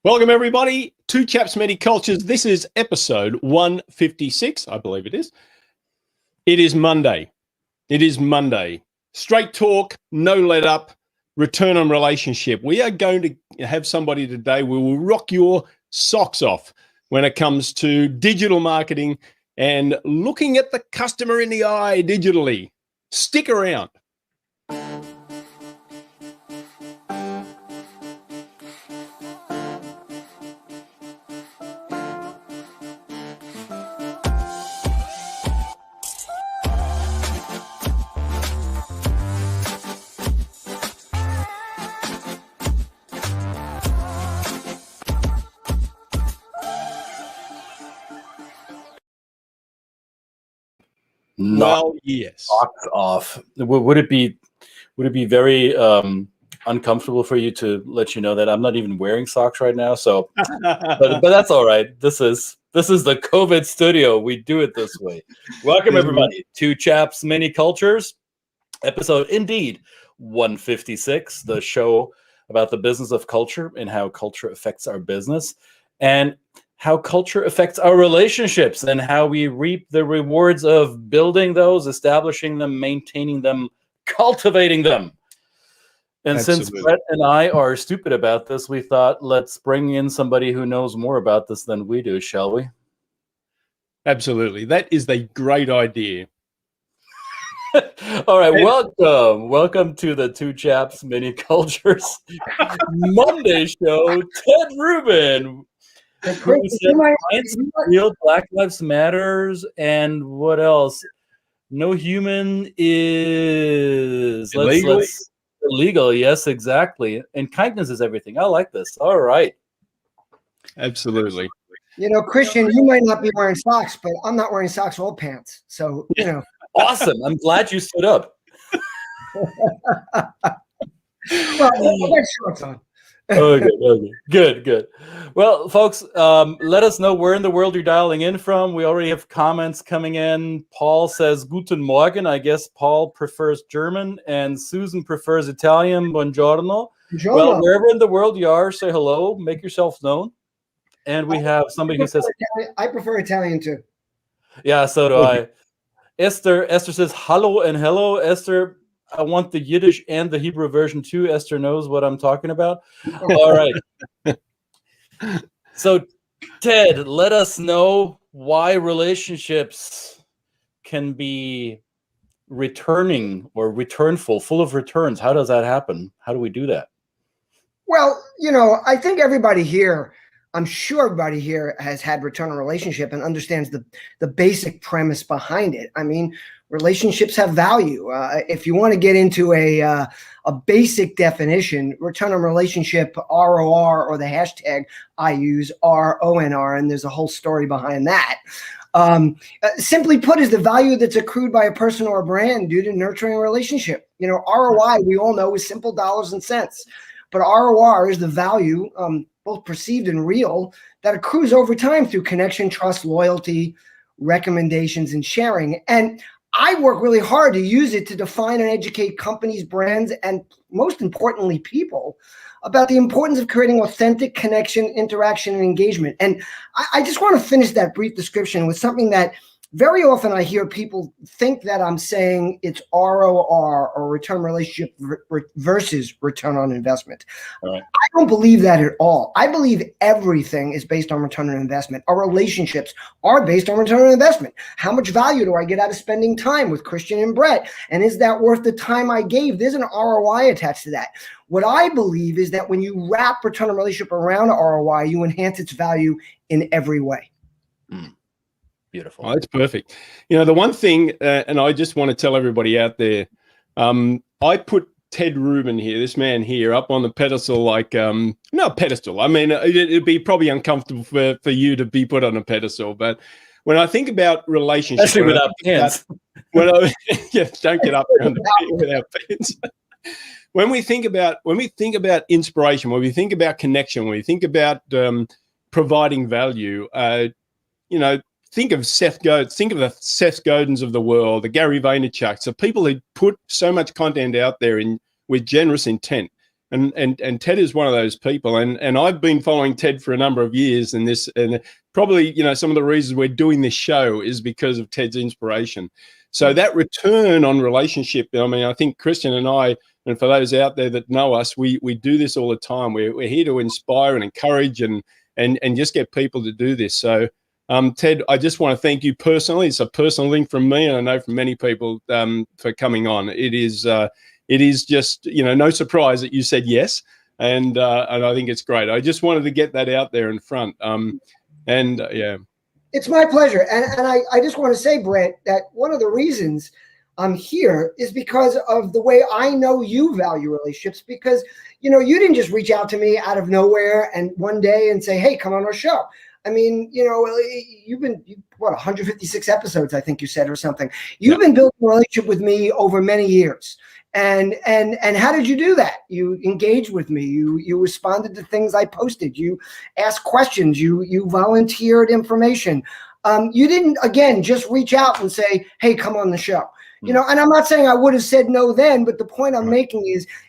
Welcome, everybody, to Chaps Many Cultures. This is episode 156, I believe it is. It is Monday. It is Monday. Straight talk, no let up, return on relationship. We are going to have somebody today who will rock your socks off when it comes to digital marketing and looking at the customer in the eye digitally. Stick around. Well, yes. Socks off. Would it be very uncomfortable for you to let you know that I'm not even wearing socks right now? So, but that's all right. This is the COVID studio. We do it this way. Welcome everybody to Chaps Many Cultures, episode indeed 156, the show about the business of culture and how culture affects our business, and how culture affects our relationships, and how we reap the rewards of building those, establishing them, maintaining them, cultivating them. And Absolutely. Since Brett and I are stupid about this, we thought, let's bring in somebody who knows more about this than we do, shall we? Absolutely. That is a great idea. All right, welcome to the Two Chaps Many Cultures Monday show. Ted Rubin, who said science is real, Black Lives Matters, and what else? No human is illegal. Yes, exactly. And kindness is everything. I like this. All right. Absolutely. You know, Christian, you might not be wearing socks, but I'm not wearing socks or pants. So, you know. Awesome. I'm glad you stood up. Well, I got shorts on. Okay. Good. Well, folks, let us know where in the world you're dialing in from. We already have comments coming in. Paul says, Guten Morgen. I guess Paul prefers German, and Susan prefers Italian. Buongiorno. Well, wherever in the world you are, say hello, make yourself known. And we have somebody who says, I prefer Italian too. Yeah, so do I. Esther says, hello and hello. Esther, I want the Yiddish and the Hebrew version too. Esther knows what I'm talking about. All right. So, Ted, let us know why relationships can be returning or returnful, full of returns. How does that happen? How do we do that? Well, you know, I think everybody here, I'm sure everybody here has had return on relationship and understands the basic premise behind it. I mean, relationships have value. If you want to get into a basic definition, return on relationship, ROR, or the hashtag I use, RONR, and there's a whole story behind that. Simply put, is the value that's accrued by a person or a brand due to nurturing a relationship. You know, ROI, we all know, is simple dollars and cents, but ROR is the value, both perceived and real, that accrues over time through connection, trust, loyalty, recommendations, and sharing. And I work really hard to use it to define and educate companies, brands, and most importantly, people about the importance of creating authentic connection, interaction, and engagement. And I just want to finish that brief description with something that very often I hear people think that I'm saying it's ROR, or return relationship versus return on investment. Right. I don't believe that at all. I believe everything is based on return on investment. Our relationships are based on return on investment. How much value do I get out of spending time with Christian and Brett? And is that worth the time I gave? There's an ROI attached to that. What I believe is that when you wrap return on relationship around ROI, you enhance its value in every way. Beautiful. Oh, that's perfect. You know, the one thing, and I just want to tell everybody out there, I put Ted Rubin here, this man here, up on the pedestal, like, not pedestal. I mean, it'd be probably uncomfortable for you to be put on a pedestal, but when I think about relationships, especially without pants, don't get up there without pants. When we think about inspiration, when we think about connection, when we think about providing value, you know, think of Seth Godin, think of the Seth Godins of the world, the Gary Vaynerchuks, the people who put so much content out there with generous intent. And Ted is one of those people, and I've been following Ted for a number of years, and probably, you know, some of the reasons we're doing this show is because of Ted's inspiration. So that return on relationship, I mean, I think Christian and I, and for those out there that know us, we do this all the time. We're here to inspire and encourage and just get people to do this. So Ted, I just want to thank you personally. It's a personal link from me, and I know from many people, for coming on. It is just, you know, no surprise that you said yes, and I think it's great. I just wanted to get that out there in front. Yeah. It's my pleasure. And I just want to say, Brett, that one of the reasons I'm here is because of the way I know you value relationships, because, you know, you didn't just reach out to me out of nowhere and one day and say, hey, come on our show. I mean, you know, you've been, what, 156 episodes, I think you said, or something. You've been building a relationship with me over many years. And how did you do that? You engaged with me. You responded to things I posted. You asked questions. You volunteered information. You didn't, again, just reach out and say, hey, come on the show. You know, and I'm not saying I would have said no then, but the point I'm making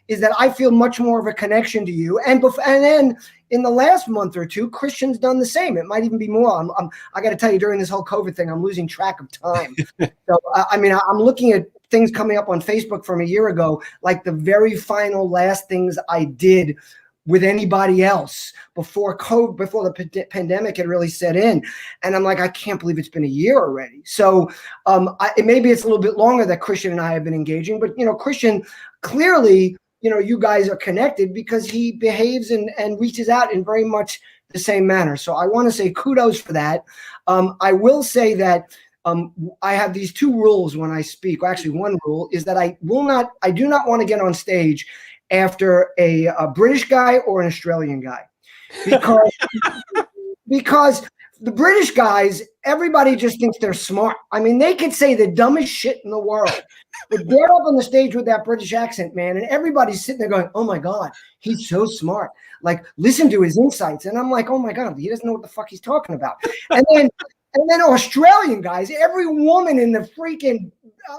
is that I feel much more of a connection to you. And then in the last month or two, Christian's done the same. It might even be more. I got to tell you, during this whole COVID thing, I'm losing track of time. So, I mean, I'm looking at things coming up on Facebook from a year ago, like the very final last things I did with anybody else before the pandemic had really set in. And I'm like, I can't believe it's been a year already. So maybe it's a little bit longer that Christian and I have been engaging, but, you know, Christian, clearly, you know, you guys are connected because he behaves and reaches out in very much the same manner. So I want to say kudos for that. I will say that I have these two rules when I speak. Well, actually, one rule is that I do not want to get on stage after a British guy or an Australian guy, because the British guys, everybody just thinks they're smart. I mean, they could say the dumbest shit in the world, but they're up on the stage with that British accent, man, and everybody's sitting there going, oh my God, he's so smart. Like, listen to his insights. And I'm like, oh my God, he doesn't know what the fuck he's talking about. And then Australian guys, every woman in the freaking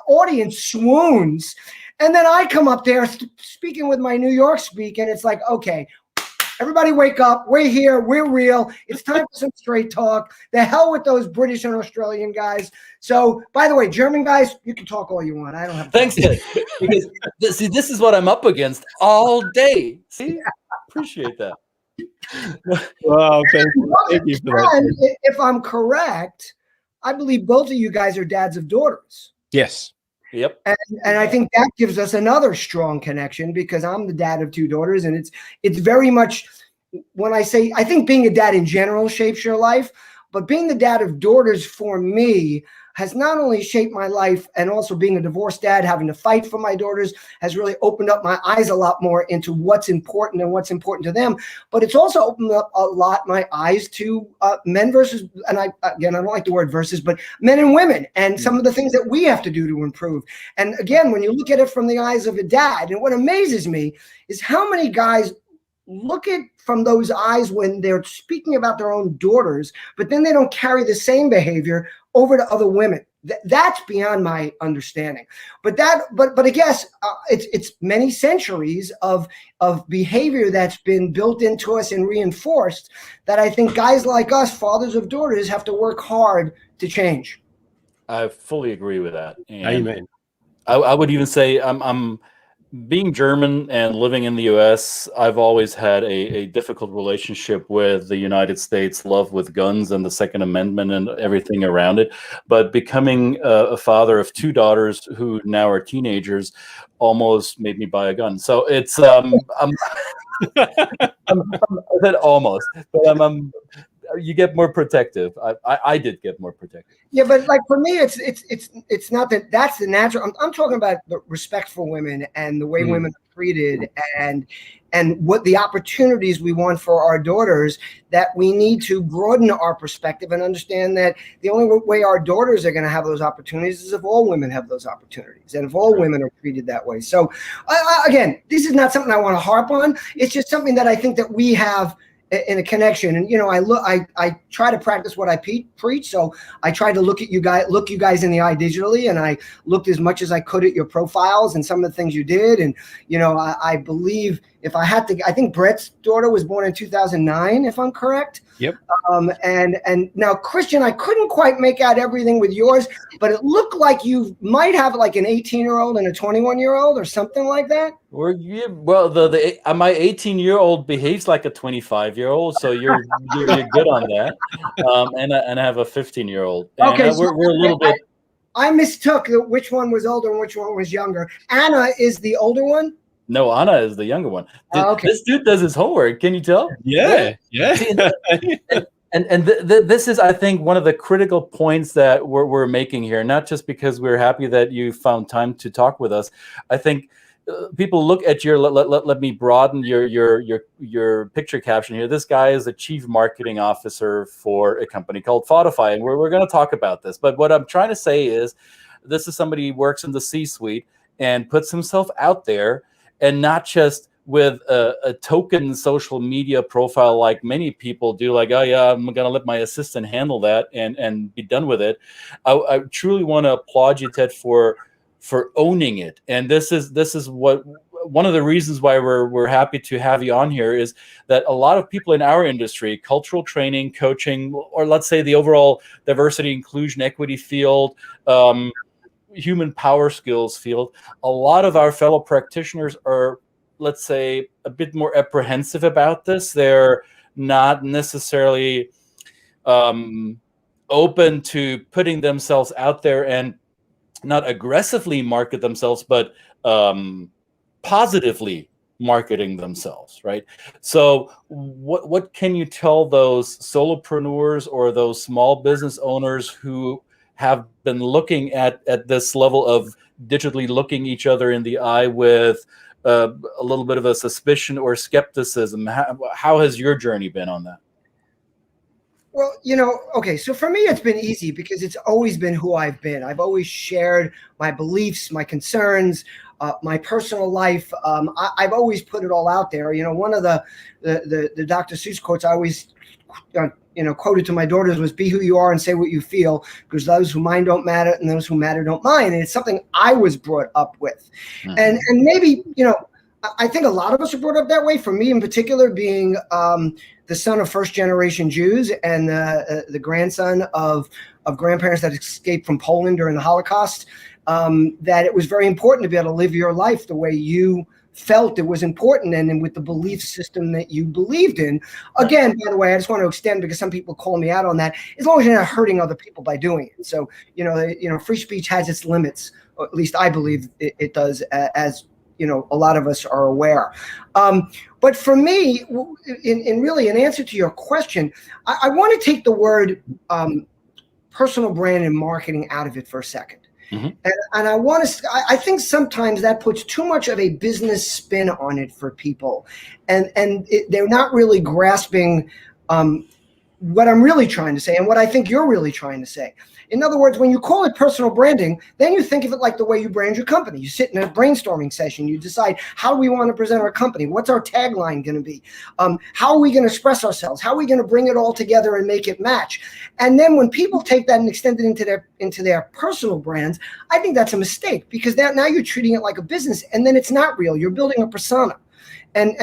audience swoons. And then I come up there speaking with my New York speak, and it's like, okay, everybody wake up. We're here. We're real. It's time for some straight talk. The hell with those British and Australian guys. So, by the way, German guys, you can talk all you want. I don't have. Thanks, Ted. Because see, this is what I'm up against all day. See, appreciate that. Wow, thank you for that. And if I'm correct, I believe both of you guys are dads of daughters. Yes. Yep. And I think that gives us another strong connection, because I'm the dad of two daughters, and it's very much, when I say, I think being a dad in general shapes your life, but being the dad of daughters for me has not only shaped my life, and also being a divorced dad, having to fight for my daughters, has really opened up my eyes a lot more into what's important and what's important to them. But it's also opened up a lot my eyes to men versus, and I don't like the word versus, but men and women, and some of the things that we have to do to improve. And again, when you look at it from the eyes of a dad, and what amazes me is how many guys look at from those eyes when they're speaking about their own daughters, but then they don't carry the same behavior over to other women. That's beyond my understanding. But I guess it's many centuries of behavior that's been built into us and reinforced, that I think guys like us, fathers of daughters, have to work hard to change. I fully agree with that. And Amen. I would even say I'm being German and living in the US, I've always had a difficult relationship with the United States, love with guns and the Second Amendment and everything around it. But becoming a father of two daughters who now are teenagers almost made me buy a gun. So it's I said almost, but you get more protective. I did get more protective. Yeah, but like for me, it's not that that's the natural. I'm talking about the respect for women and the way women are treated, and what the opportunities we want for our daughters, that we need to broaden our perspective and understand that the only way our daughters are going to have those opportunities is if all women have those opportunities, and if all women are treated that way. So again, this is not something I want to harp on. It's just something that I think that we have in a connection. And, you know, I try to practice what I preach. So I tried to look you guys in the eye digitally, and I looked as much as I could at your profiles and some of the things you did. And, you know, I believe if I had to, I think Brett's daughter was born in 2009, if I'm correct. Yep. And now, Christian, I couldn't quite make out everything with yours, but it looked like you might have like an 18-year-old and a 21-year-old or something like that. Well, my 18-year-old behaves like a 25-year-old, so you're good on that. And I have a 15-year-old. Okay, we're a little bit. I mistook which one was older and which one was younger. Anna is the older one. No, Anna is the younger one. Okay. This dude does his homework. Can you tell? Yeah. And this is, I think, one of the critical points that we're making here. Not just because we're happy that you found time to talk with us. I think people look at your. Let me broaden your picture caption here. This guy is the chief marketing officer for a company called Spotify, and we're going to talk about this. But what I'm trying to say is, this is somebody who works in the C-suite and puts himself out there. And not just with a token social media profile like many people do, like, oh yeah, I'm gonna let my assistant handle that and be done with it. I truly want to applaud you, Ted, for owning it. And this is what one of the reasons why we're happy to have you on here is that a lot of people in our industry, cultural training, coaching, or let's say the overall diversity, inclusion, equity field, human power skills field, a lot of our fellow practitioners are, let's say, a bit more apprehensive about this. They're not necessarily open to putting themselves out there and not aggressively market themselves, but positively marketing themselves, right? So what can you tell those solopreneurs or those small business owners who have been looking at this level of digitally looking each other in the eye with a little bit of a suspicion or skepticism? How has your journey been on that? Well, okay, so for me, it's been easy because it's always been who I've been. I've always shared my beliefs, my concerns, my personal life. I've always put it all out there. One of the Dr. Seuss quotes I always quoted to my daughters was, be who you are and say what you feel, because those who mind don't matter and those who matter don't mind. And it's something I was brought up with. Mm-hmm. And maybe, I think a lot of us are brought up that way. For me in particular, being the son of first-generation Jews and the grandson of grandparents that escaped from Poland during the Holocaust, that it was very important to be able to live your life the way you felt it was important and with the belief system that you believed in. Again, by the way, I just want to extend, because some people call me out on that, as long as you're not hurting other people by doing it. So, free speech has its limits, or at least I believe it does, as a lot of us are aware. But for me, in answer to your question, I want to take the word personal brand and marketing out of it for a second. Mm-hmm. And I think sometimes that puts too much of a business spin on it for people, and they're not really grasping what I'm really trying to say and what I think you're really trying to say. In other words, when you call it personal branding, then you think of it like the way you brand your company. You sit in a brainstorming session, you decide, how do we want to present our company? What's our tagline going to be? How are we going to express ourselves? How are we going to bring it all together and make it match? And then when people take that and extend it into their personal brands, I think that's a mistake, because now you're treating it like a business, and then it's not real. You're building a persona. And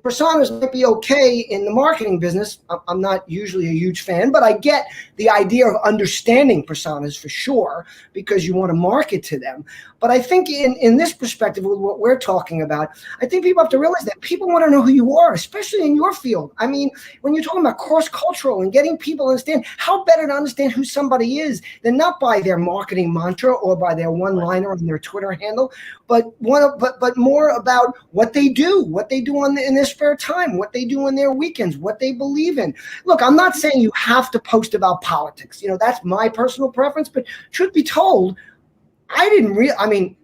personas might be okay in the marketing business. I'm not usually a huge fan, but I get the idea of understanding personas for sure, because you want to market to them. But I think in this perspective, with what we're talking about, I think people have to realize that people want to know who you are, especially in your field. I mean, when you're talking about cross-cultural and getting people to understand, how better to understand who somebody is than not by their marketing mantra or by their one-liner on their Twitter handle, but more about what they do in their spare time, what they do on their weekends, what they believe in. Look, I'm not saying you have to post about politics. That's my personal preference, but truth be told,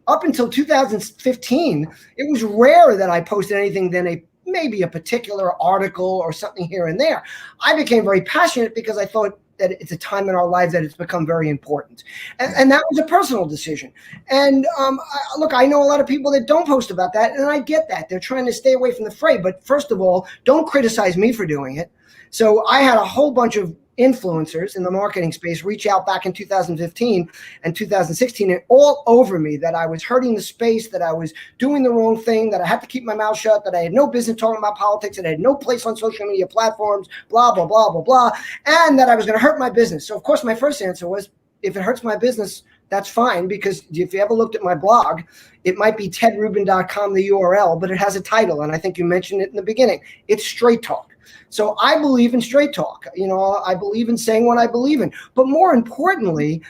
up until 2015, it was rare that I posted anything than maybe a particular article or something here and there. I became very passionate because I thought that it's a time in our lives that it's become very important. And that was a personal decision. And I know a lot of people that don't post about that, and I get that. They're trying to stay away from the fray. But first of all, don't criticize me for doing it. So I had a whole bunch of influencers in the marketing space reach out back in 2015 and 2016 and all over me that I was hurting the space, that I was doing the wrong thing, that I had to keep my mouth shut, that I had no business talking about politics, that I had no place on social media platforms, blah, blah, blah, blah, blah, and that I was going to hurt my business. So, of course, my first answer was, if it hurts my business, that's fine, because if you ever looked at my blog, it might be tedrubin.com, the URL, but it has a title, and I think you mentioned it in the beginning. It's Straight Talk. So I believe in straight talk. You know, I believe in saying what I believe in. But more importantly,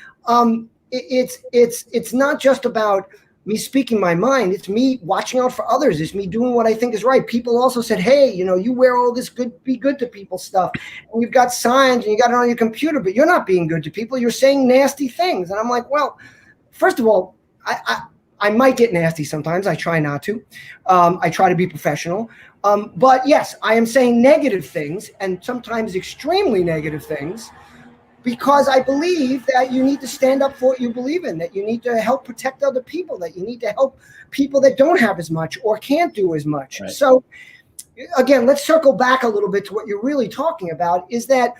it's not just about me speaking my mind. It's me watching out for others. It's me doing what I think is right. People also said, hey, you know, you wear all this good, be good to people stuff, and you've got signs and you got it on your computer, but you're not being good to people. You're saying nasty things. And I'm like, well, first of all, I might get nasty sometimes. I try not to. I try to be professional. But yes, I am saying negative things, and sometimes extremely negative things, because I believe that you need to stand up for what you believe in, that you need to help protect other people, that you need to help people that don't have as much or can't do as much. Right. So again, let's circle back a little bit to what you're really talking about, is that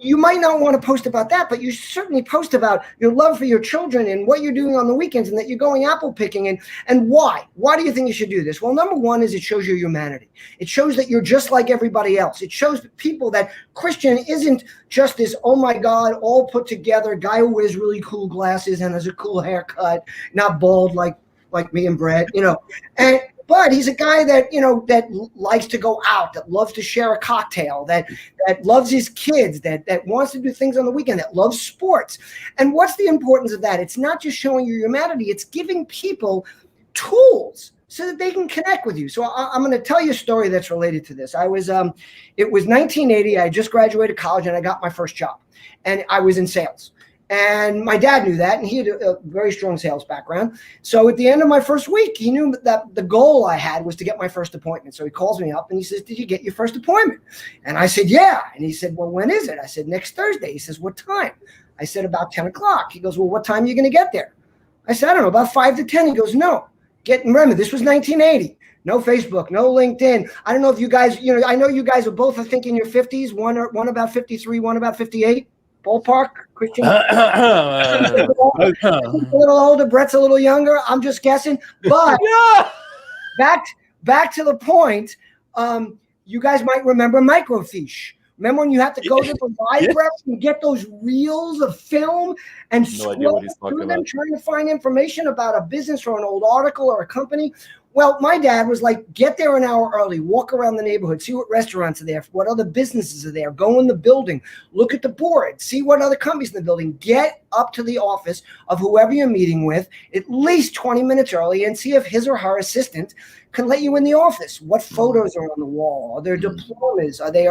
you might not want to post about that, but you certainly post about your love for your children and what you're doing on the weekends, and that you're going apple picking. And why? Why do you think you should do this? Well, number one is it shows your humanity. It shows that you're just like everybody else. It shows people that Christian isn't just this, oh my God, all put together guy who wears really cool glasses and has a cool haircut, not bald like me and Brett, you know. But he's a guy that, you know, that likes to go out, that loves to share a cocktail, that loves his kids, that wants to do things on the weekend, that loves sports. And what's the importance of that? It's not just showing your humanity. It's giving people tools so that they can connect with you. So I'm going to tell you a story that's related to this. It was 1980. I just graduated college and I got my first job, and I was in sales. And my dad knew that, and he had a very strong sales background. So at the end of my first week, he knew that the goal I had was to get my first appointment. So he calls me up and he says, did you get your first appointment? And I said, yeah. And he said, well, when is it? I said, next Thursday. He says, what time? I said, about 10 o'clock. He goes, well, what time are you going to get there? I said, I don't know, about 5 to 10. He goes, no. Remember, this was 1980. No Facebook, no LinkedIn. I don't know if you guys, you know, I know you guys are both, I think, in your 50s, one about 53, one about 58. Ballpark, Christian. A little older, Brett's a little younger. I'm just guessing. But back to the point, you guys might remember microfiche. Remember when you had to go to the library and get those reels of film and scroll through them trying to find information about a business or an old article or a company? Well, my dad was like, get there an hour early, walk around the neighborhood, see what restaurants are there, what other businesses are there, go in the building, look at the board, see what other companies in the building, get up to the office of whoever you're meeting with at least 20 minutes early and see if his or her assistant can let you in the office. What photos are on the wall? Are there diplomas? Are they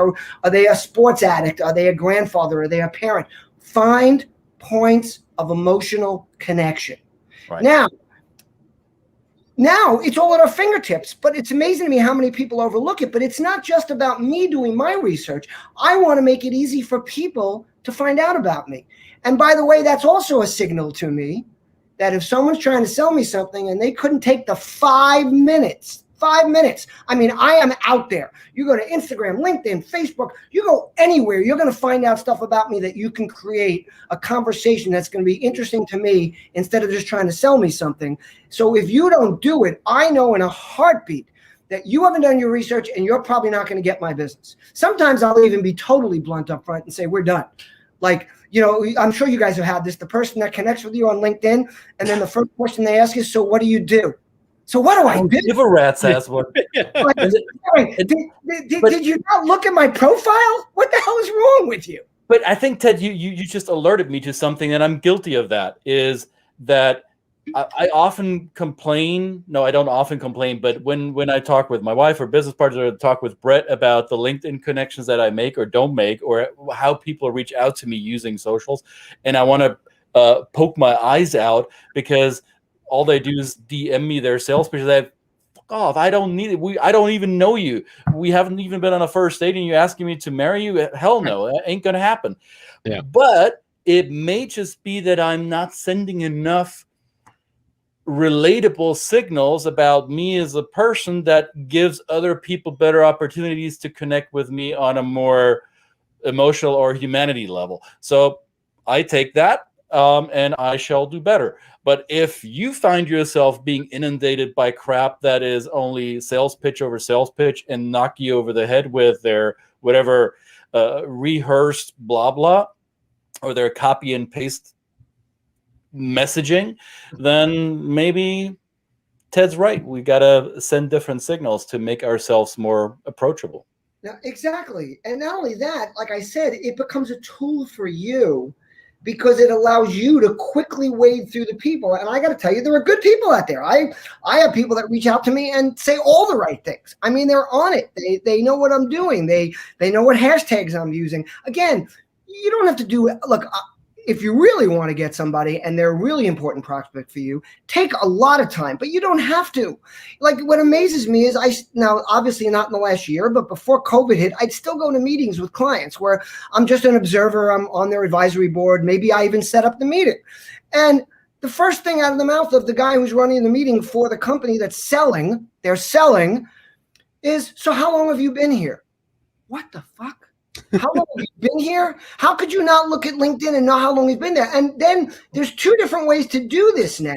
a sports addict? Are they a grandfather? Are they a parent? Find points of emotional connection. Right. Now it's all at our fingertips, but it's amazing to me how many people overlook it. But it's not just about me doing my research. I want to make it easy for people to find out about me. And by the way, that's also a signal to me that if someone's trying to sell me something and they couldn't take the 5 minutes, I mean, I am out there. You go to Instagram, LinkedIn, Facebook, you go anywhere, you're going to find out stuff about me that you can create a conversation that's going to be interesting to me instead of just trying to sell me something. So if you don't do it, I know in a heartbeat that you haven't done your research and you're probably not going to get my business. Sometimes I'll even be totally blunt up front and say, we're done. Like, you know, I'm sure you guys have had this, the person that connects with you on LinkedIn, and then the first question they ask is, so what do you do? So what do I do? Give a rat's ass one. Did you not look at my profile? What the hell is wrong with you? But I think, Ted, you just alerted me to something, and I'm guilty of that, is that I often complain. No, I don't often complain, but when I talk with my wife or business partner or talk with Brett about the LinkedIn connections that I make or don't make, or how people reach out to me using socials, and I want to poke my eyes out because all they do is DM me their sales pitch. Fuck off. I don't need it. I don't even know you. We haven't even been on a first date and you're asking me to marry you? Hell no. That ain't going to happen. Yeah. But it may just be that I'm not sending enough relatable signals about me as a person that gives other people better opportunities to connect with me on a more emotional or humanity level. So I take that, and I shall do better. But if you find yourself being inundated by crap that is only sales pitch over sales pitch and knock you over the head with their whatever rehearsed blah blah, or their copy and paste messaging, then maybe Ted's right. We got to send different signals to make ourselves more approachable. Yeah, exactly. And not only that, like I said, it becomes a tool for you because it allows you to quickly wade through the people. And I got to tell you, there are good people out there. I have people that reach out to me and say all the right things. I mean, they're on it. They know what I'm doing. They know what hashtags I'm using. Again, you don't have to do it. Look, if you really want to get somebody and they're a really important prospect for you, take a lot of time, but you don't have to. Like, what amazes me is now obviously not in the last year, but before COVID hit, I'd still go to meetings with clients where I'm just an observer. I'm on their advisory board. Maybe I even set up the meeting. And the first thing out of the mouth of the guy who's running the meeting for the company that's selling, they're selling, is, so how long have you been here? What the fuck? How long have you been here? How could you not look at LinkedIn and know how long he's been there? And then there's two different ways to do this now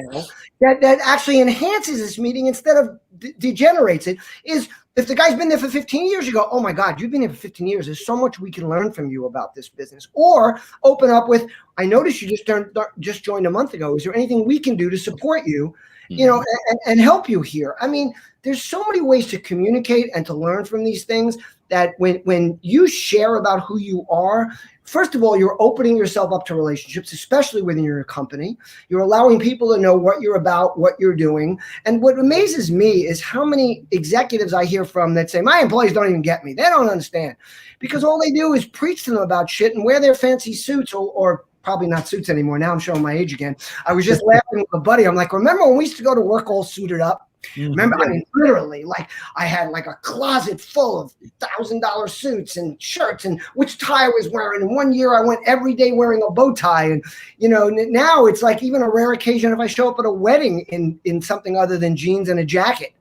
that actually enhances this meeting instead of degenerates it. Is if the guy's been there for 15 years, you go, oh my God, you've been here for 15 years. There's so much we can learn from you about this business. Or open up with, I noticed you just joined a month ago. Is there anything we can do to support you, and help you here? I mean, there's so many ways to communicate and to learn from these things that when you share about who you are, first of all, you're opening yourself up to relationships, especially within your company. You're allowing people to know what you're about, what you're doing. And what amazes me is how many executives I hear from that say, my employees don't even get me. They don't understand. Because all they do is preach to them about shit and wear their fancy suits or probably not suits anymore. Now I'm showing my age again. I was just laughing with a buddy. I'm like, remember when we used to go to work all suited up? Remember, I mean, literally, like I had like a closet full of $1,000 suits and shirts and which tie I was wearing. And one year I went every day wearing a bow tie. And, now it's like even a rare occasion if I show up at a wedding in something other than jeans and a jacket,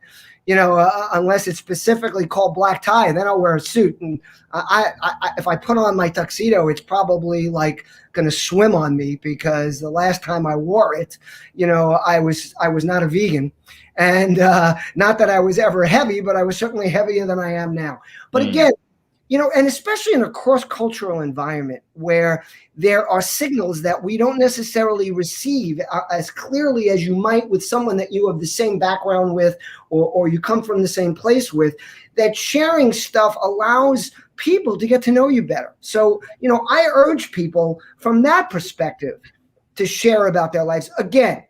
unless it's specifically called black tie, then I'll wear a suit. And I if I put on my tuxedo, it's probably like going to swim on me because the last time I wore it, I was not a vegan. And not that I was ever heavy, but I was certainly heavier than I am now. But again, and especially in a cross-cultural environment where there are signals that we don't necessarily receive as clearly as you might with someone that you have the same background with or you come from the same place with, that sharing stuff allows people to get to know you better. So, I urge people from that perspective to share about their lives. Again,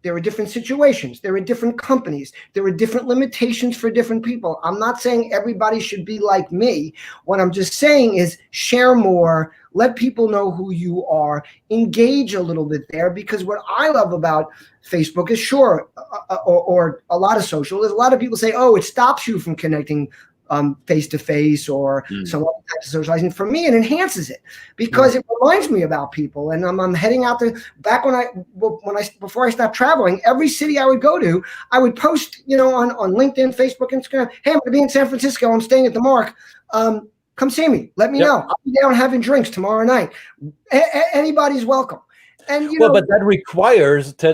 there are different situations. There are different companies. There are different limitations for different people. I'm not saying everybody should be like me. What I'm just saying is share more, let people know who you are, engage a little bit there, because what I love about Facebook is or a lot of social is a lot of people say, oh, it stops you from connecting face-to-face or some other types of socializing. For me, it enhances it because it reminds me about people. And I'm heading out there. Back before I stopped traveling, every city I would go to, I would post, on LinkedIn, Facebook, Instagram, hey, I'm going to be in San Francisco. I'm staying at the Mark. Come see me. Let me know. I'll be down having drinks tomorrow night. Anybody's welcome. And but that requires to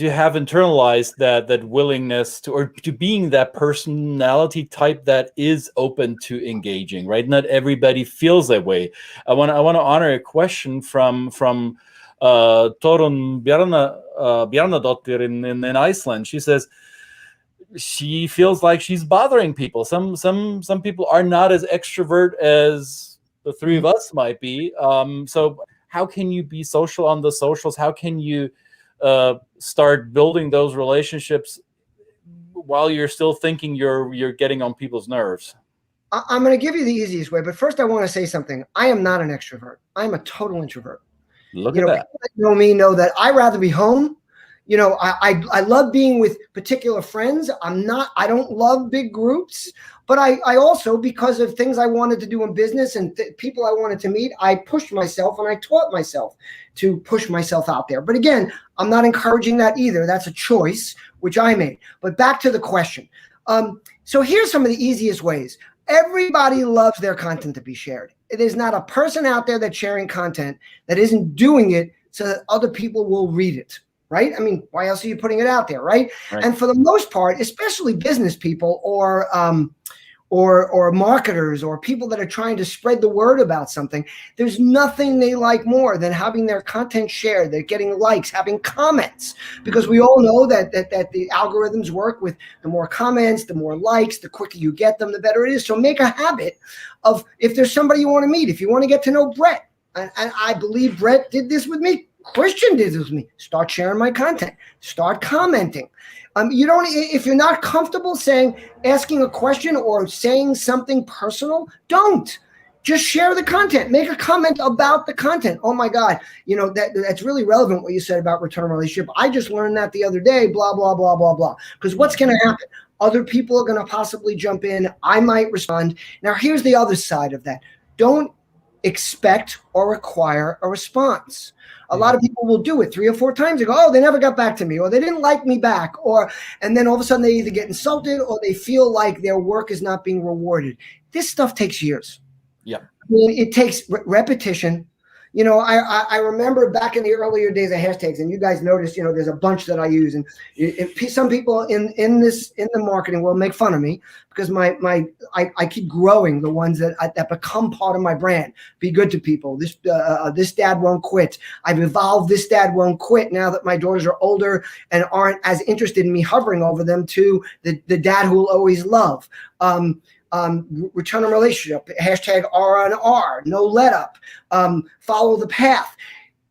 have internalized that willingness to being that personality type that is open to engaging, right? Not everybody feels that way. I want to honor a question from Torun Bjarnadottir in Iceland. She says she feels like she's bothering people. Some people are not as extrovert as the three of us might be. So how can you be social on the socials? How can you start building those relationships while you're still thinking you're getting on people's nerves? I'm going to give you the easiest way, but first I want to say something. I am not an extrovert. I'm a total introvert. Look at that. People that know me know that I rather be home. I love being with particular friends. I don't love big groups, but I also, because of things I wanted to do in business and people I wanted to meet, I pushed myself and I taught myself to push myself out there. But again, I'm not encouraging that either. That's a choice, which I made. But back to the question. So here's some of the easiest ways. Everybody loves their content to be shared. There's not a person out there that's sharing content that isn't doing it so that other people will read it, right? I mean, why else are you putting it out there, right? And for the most part, especially business people or marketers or people that are trying to spread the word about something, there's nothing they like more than having their content shared. They're getting likes, having comments, because we all know that the algorithms work with the more comments, the more likes, the quicker you get them, the better it is. So make a habit of, if there's somebody you want to meet, if you want to get to know Brett, and I believe Brett did this with me, Christian did this with me, start sharing my content, start commenting. You don't, if you're not comfortable asking a question or saying something personal, don't. Just share the content. Make a comment about the content. Oh my God, that's really relevant what you said about return on relationship. I just learned that the other day, blah, blah, blah, blah, blah. Because what's going to happen? Other people are going to possibly jump in. I might respond. Now, here's the other side of that. Don't expect or require a response. A lot of people will do it 3 or 4 times. They go, oh, they never got back to me, or they didn't like me back, and then all of a sudden they either get insulted or they feel like their work is not being rewarded. This stuff takes years. Yeah, I mean, it takes repetition. I remember back in the earlier days of hashtags, and you guys notice, there's a bunch that I use, and some people in the marketing world make fun of me because I keep growing the ones that become part of my brand. Be good to people. This dad won't quit. I've evolved this dad won't quit now that my daughters are older and aren't as interested in me hovering over them to the dad who will always love. Return on relationship, hashtag R on R, no let up, follow the path.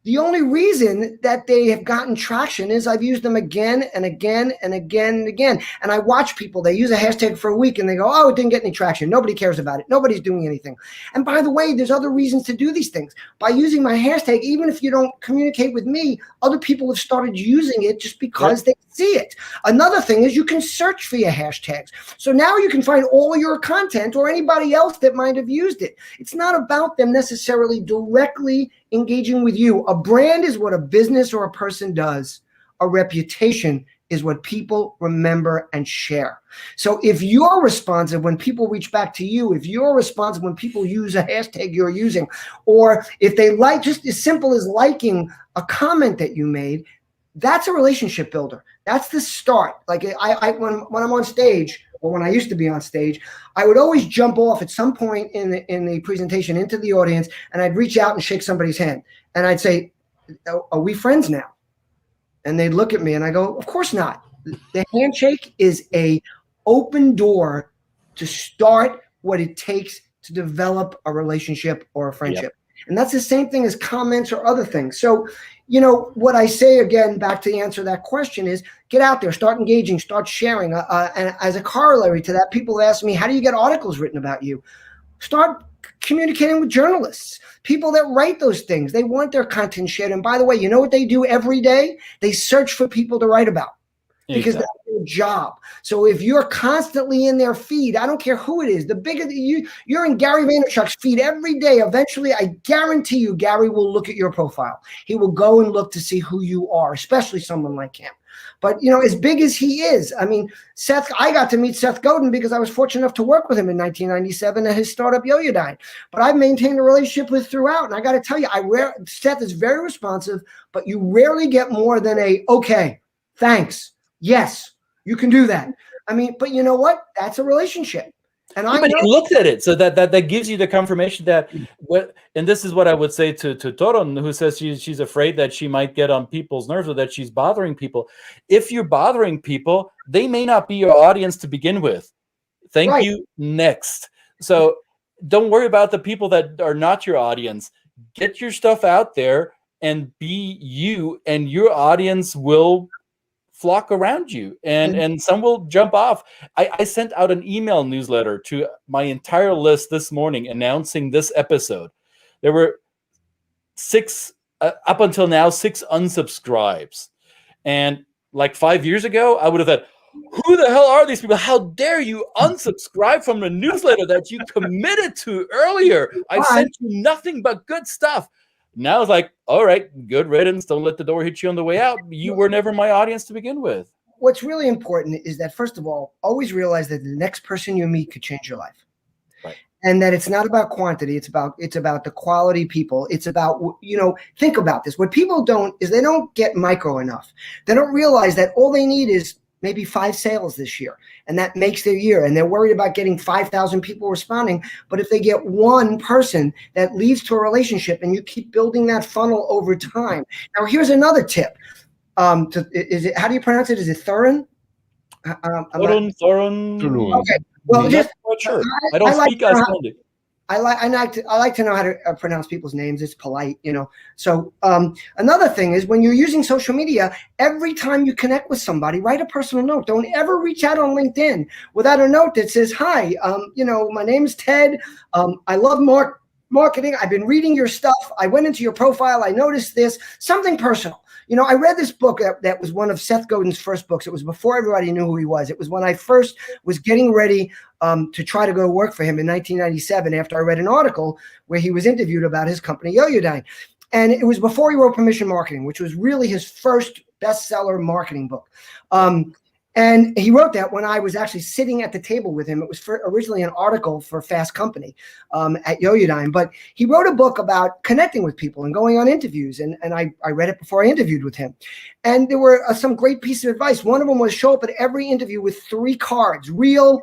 The only reason that they have gotten traction is I've used them again and again and again and again. And I watch people, they use a hashtag for a week and they go, oh, it didn't get any traction. Nobody cares about it. Nobody's doing anything. And by the way, there's other reasons to do these things. By using my hashtag, even if you don't communicate with me, other people have started using it just because they see it. Another thing is you can search for your hashtags. So now you can find all your content or anybody else that might have used it. It's not about them necessarily directly engaging with you. A brand is what a business or a person does. A reputation is what people remember and share. So if you're responsive when people reach back to you, if you're responsive when people use a hashtag you're using, or if they like, just as simple as liking a comment that you made, that's a relationship builder. That's the start. Like when I'm on stage, or when I used to be on stage, I would always jump off at some point in the presentation into the audience, and I'd reach out and shake somebody's hand. And I'd say, are we friends now? And they'd look at me and I go, of course not. The handshake is a open door to start what it takes to develop a relationship or a friendship. Yep. And that's the same thing as comments or other things. So, what I say again, back to answer that question is get out there, start engaging, start sharing. And as a corollary to that, people ask me, how do you get articles written about you? Start communicating with journalists, people that write those things. They want their content shared. And by the way, you know what they do every day? They search for people to write about. Because that's their job. So if you're constantly in their feed, I don't care who it is, the bigger you're in Gary Vaynerchuk's feed every day, eventually I guarantee you Gary will look at your profile. He will go and look to see who you are, especially someone like him. But as big as he is, I mean, I got to meet Seth Godin because I was fortunate enough to work with him in 1997 at his startup Yoyodyne. But I've maintained a relationship with throughout. And I got to tell you, Seth is very responsive, but you rarely get more than okay, thanks. Yes, you can do that. I mean, but you know what? That's a relationship. And but he looked at it, so that gives you the confirmation that and this is what I would say to Toron, who says she's afraid that she might get on people's nerves or that she's bothering people. If you're bothering people, they may not be your audience to begin with. Thank you. Next. So don't worry about the people that are not your audience. Get your stuff out there and be you, and your audience will flock around you, and some will jump off. I sent out an email newsletter to my entire list this morning announcing this episode. There were 6 up until now 6 unsubscribes, and like 5 years ago I would have thought, who the hell are these people? How dare you unsubscribe from the newsletter that you committed to earlier? I sent you nothing but good stuff. Now it's like, all right, good riddance. Don't let the door hit you on the way out. You were never my audience to begin with. What's really important is that, first of all, always realize that the next person you meet could change your life. And that it's not about quantity. It's about the quality people. It's about, think about this. What people don't is they don't get micro enough. They don't realize that all they need is maybe 5 sales this year, and that makes their year. And they're worried about getting 5,000 people responding. But if they get one person, that leads to a relationship, and you keep building that funnel over time. Now, here's another tip. How do you pronounce it? Is it Thurin? Thorin. Okay. Well, just sure. I don't speak Icelandic. I like to know how to pronounce people's names. It's polite, So another thing is, when you're using social media, every time you connect with somebody, write a personal note. Don't ever reach out on LinkedIn without a note that says, "Hi, my name is Ted. I love marketing. I've been reading your stuff. I went into your profile. I noticed this." Something personal. I read this book that was one of Seth Godin's first books. It was before everybody knew who he was. It was when I first was getting ready to try to go to work for him in 1997, after I read an article where he was interviewed about his company, 𝙏𝙬𝙤𝙦. And it was before he wrote Permission Marketing, which was really his first bestseller marketing book. And he wrote that when I was actually sitting at the table with him. It was originally an article for Fast Company at 𝙏𝙬𝙤𝙦. But he wrote a book about connecting with people and going on interviews. And I read it before I interviewed with him. And there were some great pieces of advice. One of them was show up at every interview with 3 cards, real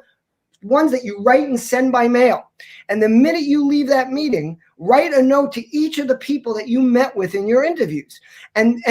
ones that you write and send by mail. And the minute you leave that meeting, write a note to each of the people that you met with in your interviews. And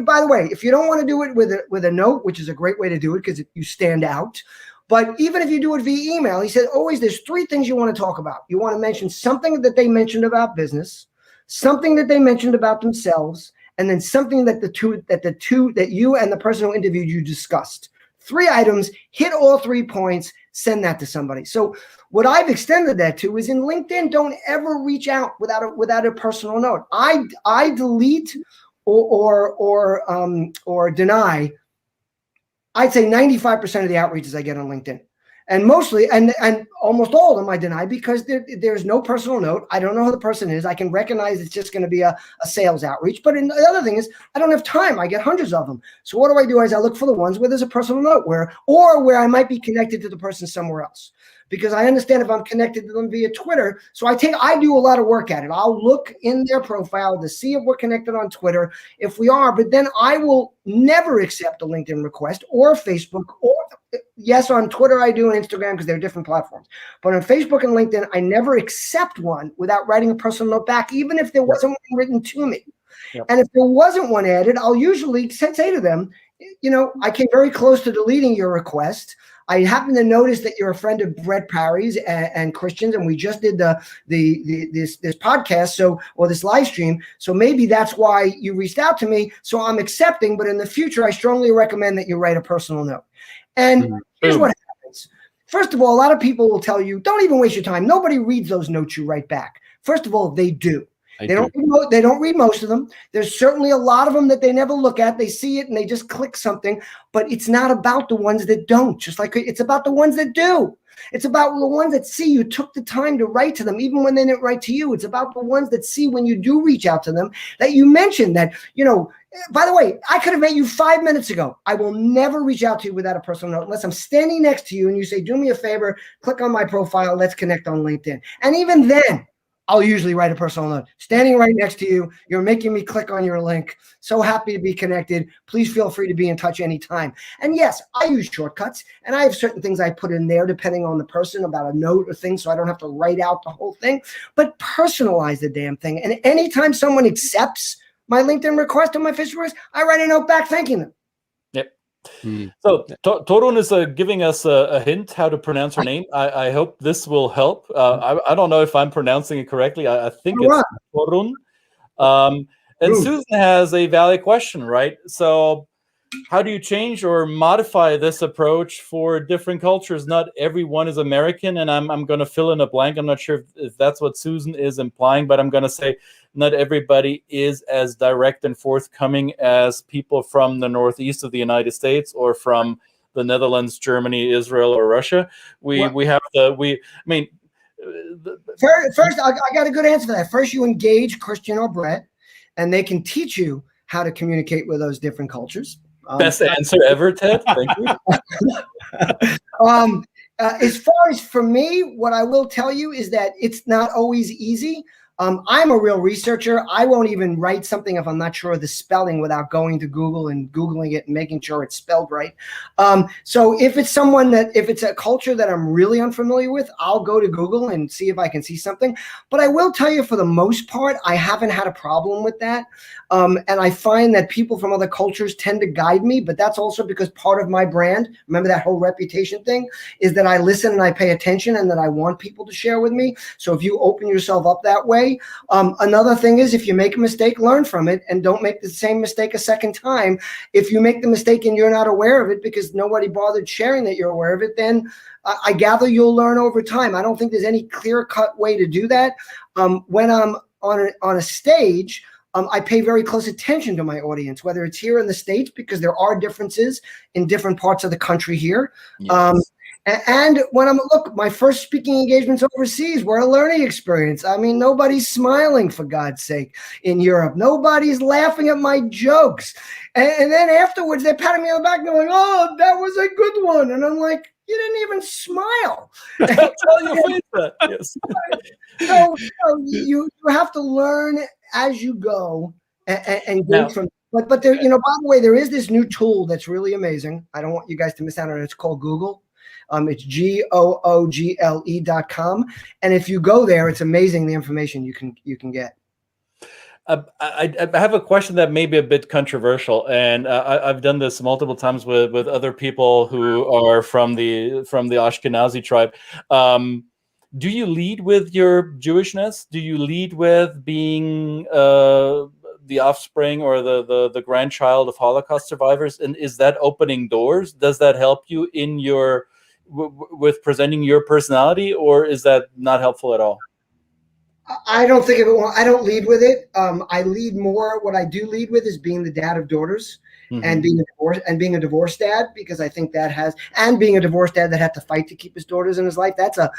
by the way, if you don't want to do it with a note, which is a great way to do it because you stand out, but even if you do it via email, he said, always there's 3 things you want to talk about. You want to mention something that they mentioned about business, something that they mentioned about themselves, and then something that you and the person who interviewed you discussed. 3 items, hit all 3 points, send that to somebody. So what I've extended that to is in LinkedIn, don't ever reach out without a personal note. I delete or deny, I'd say 95% of the outreaches I get on LinkedIn. And mostly, and almost all of them I deny because there's no personal note. I don't know who the person is. I can recognize it's just going to be a sales outreach. But the other thing is, I don't have time. I get hundreds of them. So what do? Is I look for the ones where there's a personal note where I might be connected to the person somewhere else. Because I understand if I'm connected to them via Twitter. So I do a lot of work at it. I'll look in their profile to see if we're connected on Twitter. If we are, but then I will never accept a LinkedIn request or Facebook or yes, on Twitter I do, and Instagram, because they're different platforms. But on Facebook and LinkedIn, I never accept one without writing a personal note back, even if there wasn't one written to me. Yep. And if there wasn't one added, I'll usually say to them, I came very close to deleting your request. I happen to notice that you're a friend of Brett Parry's and Christian's, and we just did this podcast, or this live stream. So maybe that's why you reached out to me. So I'm accepting, but in the future, I strongly recommend that you write a personal note. And here's what happens. First of all, a lot of people will tell you, don't even waste your time. Nobody reads those notes you write back. First of all, they do. They don't read most of them. There's certainly a lot of them that they never look at. They see it and they just click something, but it's not about the ones that don't, just like it's about the ones that do. It's about the ones that see you took the time to write to them, even when they didn't write to you. It's about the ones that see when you do reach out to them that you mentioned that, by the way, I could have met you 5 minutes ago. I will never reach out to you without a personal note unless I'm standing next to you and you say, do me a favor, click on my profile, let's connect on LinkedIn. And even then, I'll usually write a personal note. Standing right next to you, you're making me click on your link. So happy to be connected. Please feel free to be in touch anytime. And yes, I use shortcuts, and I have certain things I put in there depending on the person about a note or thing, so I don't have to write out the whole thing. But personalize the damn thing. And anytime someone accepts my LinkedIn request or my Facebook request, I write a note back thanking them. Yep. So Torun is giving us a hint how to pronounce her name. I hope this will help. I don't know if I'm pronouncing it correctly. I think it's Torun. And Susan has a valid question, right? So how do you change or modify this approach for different cultures? Not everyone is American, and I'm going to fill in a blank. I'm not sure if that's what Susan is implying, but I'm going to say not everybody is as direct and forthcoming as people from the northeast of the United States or from the Netherlands, Germany, Israel, or Russia. First, I got a good answer for that. First, you engage Christian or Brett, and they can teach you how to communicate with those different cultures. Best answer ever, Ted. Thank you. As far as for me, what I will tell you is that it's not always easy. I'm a real researcher. I won't even write something if I'm not sure of the spelling without going to Google and Googling it and making sure it's spelled right. So if it's if it's a culture that I'm really unfamiliar with, I'll go to Google and see if I can see something. But I will tell you, for the most part, I haven't had a problem with that. And I find that people from other cultures tend to guide me, but that's also because part of my brand, remember that whole reputation thing, is that I listen and I pay attention and that I want people to share with me. So if you open yourself up that way, another thing is, if you make a mistake, learn from it and don't make the same mistake a second time. If you make the mistake and you're not aware of it because nobody bothered sharing that you're aware of it, then I gather you'll learn over time. I don't think there's any clear-cut way to do that. When I'm on a stage, I pay very close attention to my audience, whether it's here in the States, because there are differences in different parts of the country here. Yes. And when look, my first speaking engagements overseas were a learning experience. I mean, nobody's smiling, for God's sake, in Europe. Nobody's laughing at my jokes. And then afterwards, they're patting me on the back going, "Oh, that was a good one." And I'm like, "You didn't even smile." Tell your face that. Yes. So you have to learn as you go and go from. But there, by the way, there is this new tool that's really amazing. I don't want you guys to miss out on it. It's called Google. It's 𝙏𝙬𝙤𝘾𝙪𝙡𝙪. And if you go there, it's amazing the information you can get. I have a question that may be a bit controversial, and I've done this multiple times with other people who are from the Ashkenazi tribe. Do you lead with your Jewishness? Do you lead with being the offspring or the grandchild of Holocaust survivors? And is that opening doors? Does that help you in your with presenting your personality, or is that not helpful at all? I don't think of it. I don't lead with it. I lead more. What I do lead with is being the dad of daughters, and being a divorced dad, because I think and being a divorced dad that had to fight to keep his daughters in his life. That's a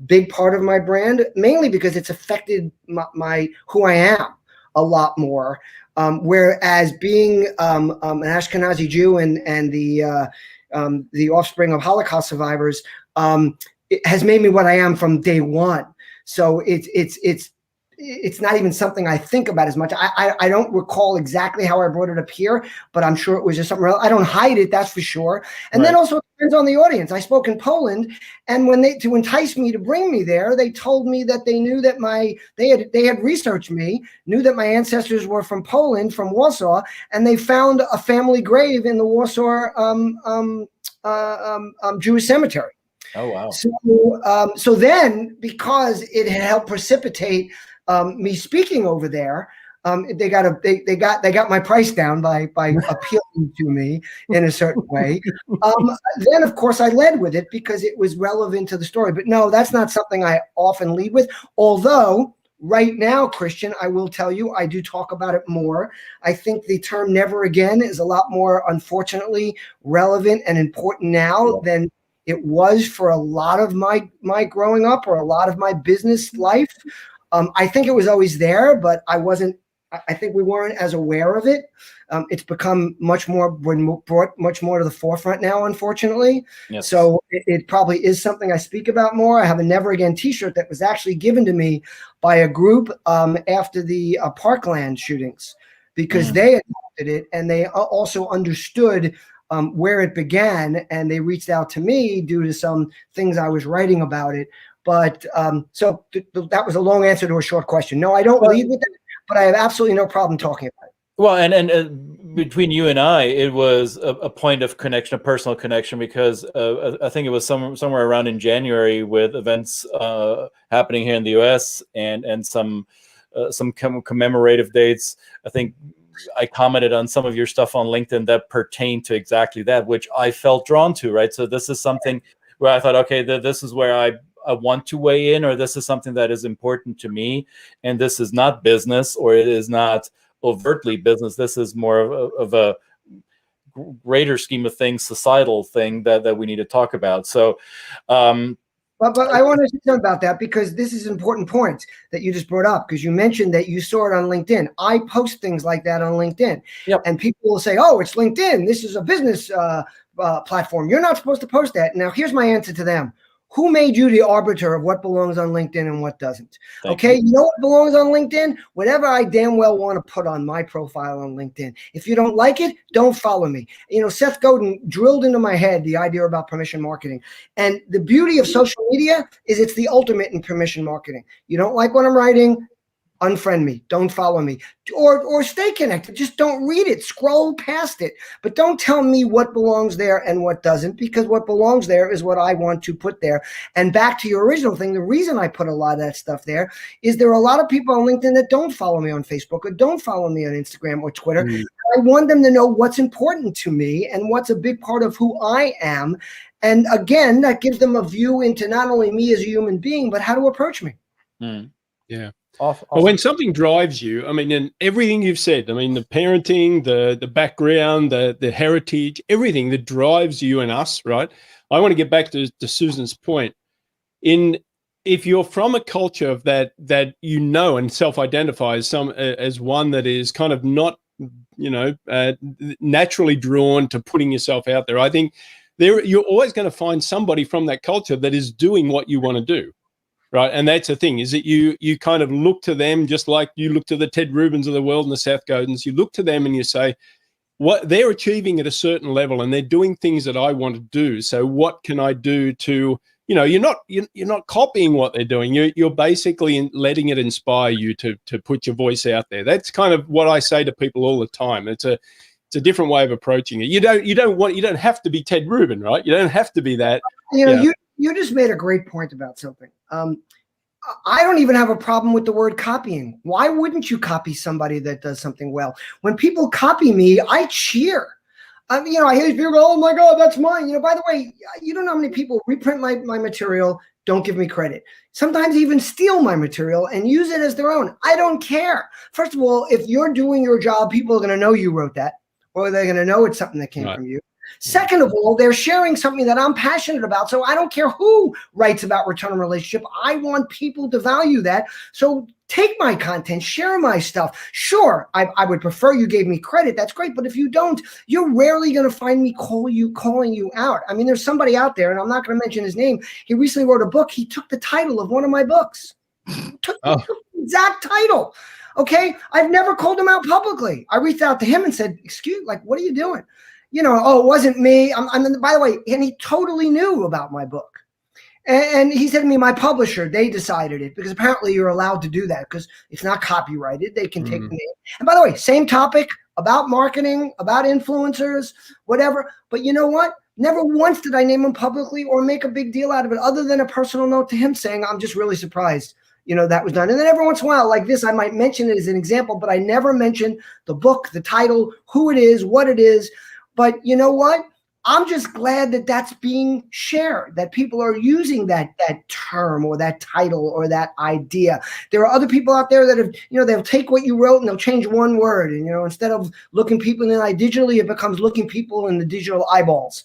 big part of my brand, mainly because it's affected my who I am a lot more. Whereas being an Ashkenazi Jew and the offspring of Holocaust survivors, it has made me what I am from day one. So it's not even something I think about as much. I don't recall exactly how I brought it up here, but I'm sure it was just something else. I don't hide it, that's for sure. And then also it depends on the audience. I spoke in Poland, and when to entice me to bring me there, they told me that they knew that they had researched me, knew that my ancestors were from Poland, from Warsaw, and they found a family grave in the Warsaw Jewish cemetery. Oh wow! So then, because it had helped precipitate me speaking over there, they got my price down by appealing to me in a certain way. Then of course I led with it because it was relevant to the story. But no, that's not something I often lead with. Although right now, Christian, I will tell you, I do talk about it more. I think the term "never again" is a lot more, unfortunately, relevant and important now than it was for a lot of my growing up or a lot of my business life. I think it was always there, but I think we weren't as aware of it. It's become brought much more to the forefront now, unfortunately. Yes. So it probably is something I speak about more. I have a Never Again t-shirt that was actually given to me by a group after the Parkland shootings, because they adopted it and they also understood where it began, and they reached out to me due to some things I was writing about it. But so that was a long answer to a short question. No, I don't lead with it, but I have absolutely no problem talking about it. Well, and between you and I, it was a point of connection, a personal connection, because I think it was somewhere around in January with events happening here in the US and some commemorative dates. I think I commented on some of your stuff on LinkedIn that pertained to exactly that, which I felt drawn to, right? So this is something where I thought, okay, this is where I want to weigh in, or this is something that is important to me. And this is not business, or it is not overtly business. This is more of a greater scheme of things, societal thing that we need to talk about. So, But I want to say something about that, because this is an important point that you just brought up, because you mentioned that you saw it on LinkedIn. I post things like that on LinkedIn. Yep. And people will say, "Oh, it's LinkedIn. This is a business platform. You're not supposed to post that." Now, here's my answer to them. who made you the arbiter of what belongs on LinkedIn and what doesn't? Thank Okay, you. you know what belongs on LinkedIn? Whatever I damn well want to put on my profile on LinkedIn. If you don't like it, don't follow me. You know, Seth Godin drilled into my head the idea about permission marketing. And the beauty of social media is it's the ultimate in permission marketing. You don't like what I'm writing, unfriend me, don't follow me, or stay connected. Just don't read it, scroll past it, but don't tell me what belongs there and what doesn't, because what belongs there is what I want to put there. And back to your original thing, the reason I put a lot of that stuff there is there are a lot of people on LinkedIn that don't follow me on Facebook or don't follow me on Instagram or Twitter. I want them to know what's important to me and what's a big part of who I am. And again, that gives them a view into not only me as a human being, but how to approach me. Yeah. Awesome. But when something drives you, I mean, and everything you've said, I mean, the parenting, the background, the heritage, everything that drives you and us, right? I want to get back to Susan's point. If you're from a culture of that you know and self-identifies as one that is kind of not, naturally drawn to putting yourself out there, I think you're always going to find somebody from that culture that is doing what you want to do. Right. And that's the thing, is that you kind of look to them, just like you look to the Ted Rubins of the world and the Seth Godins. You look to them and you say, what they're achieving at a certain level and they're doing things that I want to do. So what can I do to, you're not copying what they're doing. You're basically letting it inspire you to put your voice out there. That's kind of what I say to people all the time. It's a different way of approaching it. You don't have to be Ted Rubin, right? You don't have to be that. You just made a great point about something. I don't even have a problem with the word copying. Why wouldn't you copy somebody that does something well? When people copy me, I cheer. I hear people go, oh my God, that's mine. By the way, you don't know how many people reprint my material, don't give me credit. Sometimes even steal my material and use it as their own. I don't care. First of all, if you're doing your job, people are going to know you wrote that, or they're going to know it's something that came from you. Second of all, they're sharing something that I'm passionate about. So I don't care who writes about return on relationship. I want people to value that. So take my content, share my stuff. Sure, I would prefer you gave me credit. That's great. But if you don't, you're rarely going to find me calling you out. I mean, there's somebody out there, and I'm not going to mention his name. He recently wrote a book. He took the title of one of my books. Took the exact title. Okay. I've never called him out publicly. I reached out to him and said, what are you doing? Oh, it wasn't me. By the way, and he totally knew about my book. And he said to me, my publisher, they decided it, because apparently you're allowed to do that because it's not copyrighted. They can take the name. And by the way, same topic, about marketing, about influencers, whatever. But you know what? Never once did I name him publicly or make a big deal out of it, other than a personal note to him saying, I'm just really surprised, that was done. And then every once in a while, like this, I might mention it as an example, but I never mention the book, the title, who it is, what it is. But you know what? I'm just glad that that's being shared, that people are using that term or that title or that idea. There are other people out there that have, they'll take what you wrote and they'll change one word. And, instead of looking people in the eye digitally, it becomes looking people in the digital eyeballs,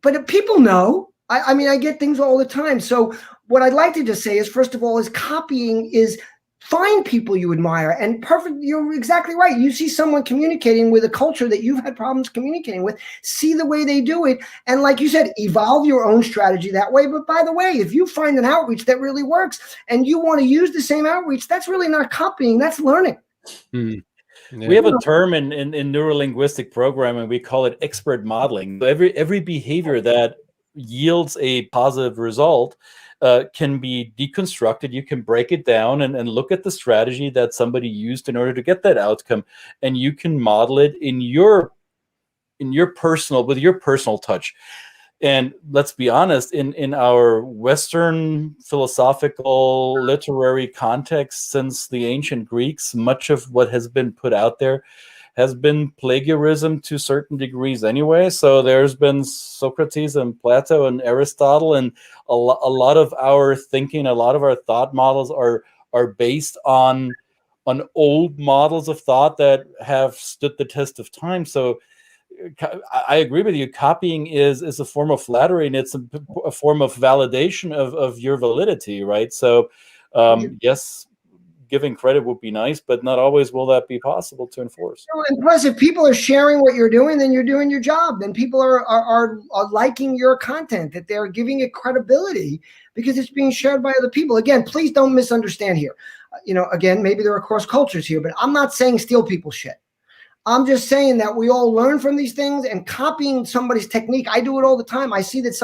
but people know. I get things all the time. So what I'd like to just say is, first of all, is copying is find people you admire, and you're exactly right. You see someone communicating with a culture that you've had problems communicating with, see the way they do it. And like you said, evolve your own strategy that way. But by the way, if you find an outreach that really works and you want to use the same outreach, that's really not copying, that's learning. Yeah. We have a term in neurolinguistic programming, we call it expert modeling. So every behavior that yields a positive result can be deconstructed. You can break it down and look at the strategy that somebody used in order to get that outcome, and you can model it with your personal touch. And let's be honest, in our Western philosophical literary context since the ancient Greeks, much of what has been put out there has been plagiarism to certain degrees anyway. So there's been Socrates and Plato and Aristotle, and a lot of our thinking, a lot of our thought models are based on old models of thought that have stood the test of time. So I agree with you. Copying is a form of flattery, and it's a form of validation of your validity, right? So yes, giving credit would be nice, but not always will that be possible to enforce. And plus, if people are sharing what you're doing, then you're doing your job. Then people are liking your content, that they're giving it credibility because it's being shared by other people. Again, please don't misunderstand here. Again, maybe there are cross cultures here, but I'm not saying steal people's shit. I'm just saying that we all learn from these things, and copying somebody's technique. I do it all the time. I see that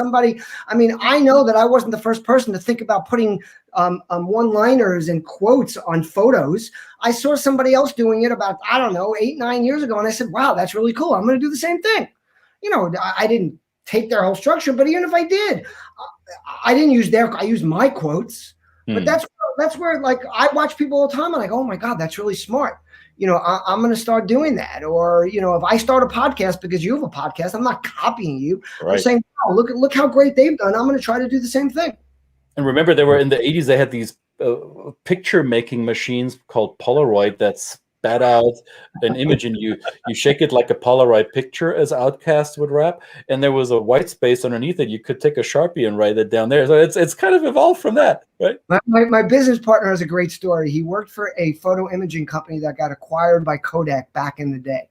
I know that I wasn't the first person to think about putting one-liners and quotes on photos. I saw somebody else doing it about, 8-9 years ago. And I said, wow, that's really cool. I'm going to do the same thing. I didn't take their whole structure, but even if I did, I didn't use I used my quotes. But that's where like I watch people all the time and like, oh my God, that's really smart. I'm going to start doing that. Or, if I start a podcast because you have a podcast, I'm not copying you. Right. I'm saying, wow, look how great they've done. I'm going to try to do the same thing. And remember, they were in the 80s, they had these picture making machines called Polaroid that spat out an image, and you shake it like a Polaroid picture, as Outkast would rap. And there was a white space underneath it. You could take a Sharpie and write it down there. So it's kind of evolved from that, right? My business partner has a great story. He worked for a photo imaging company that got acquired by Kodak back in the day.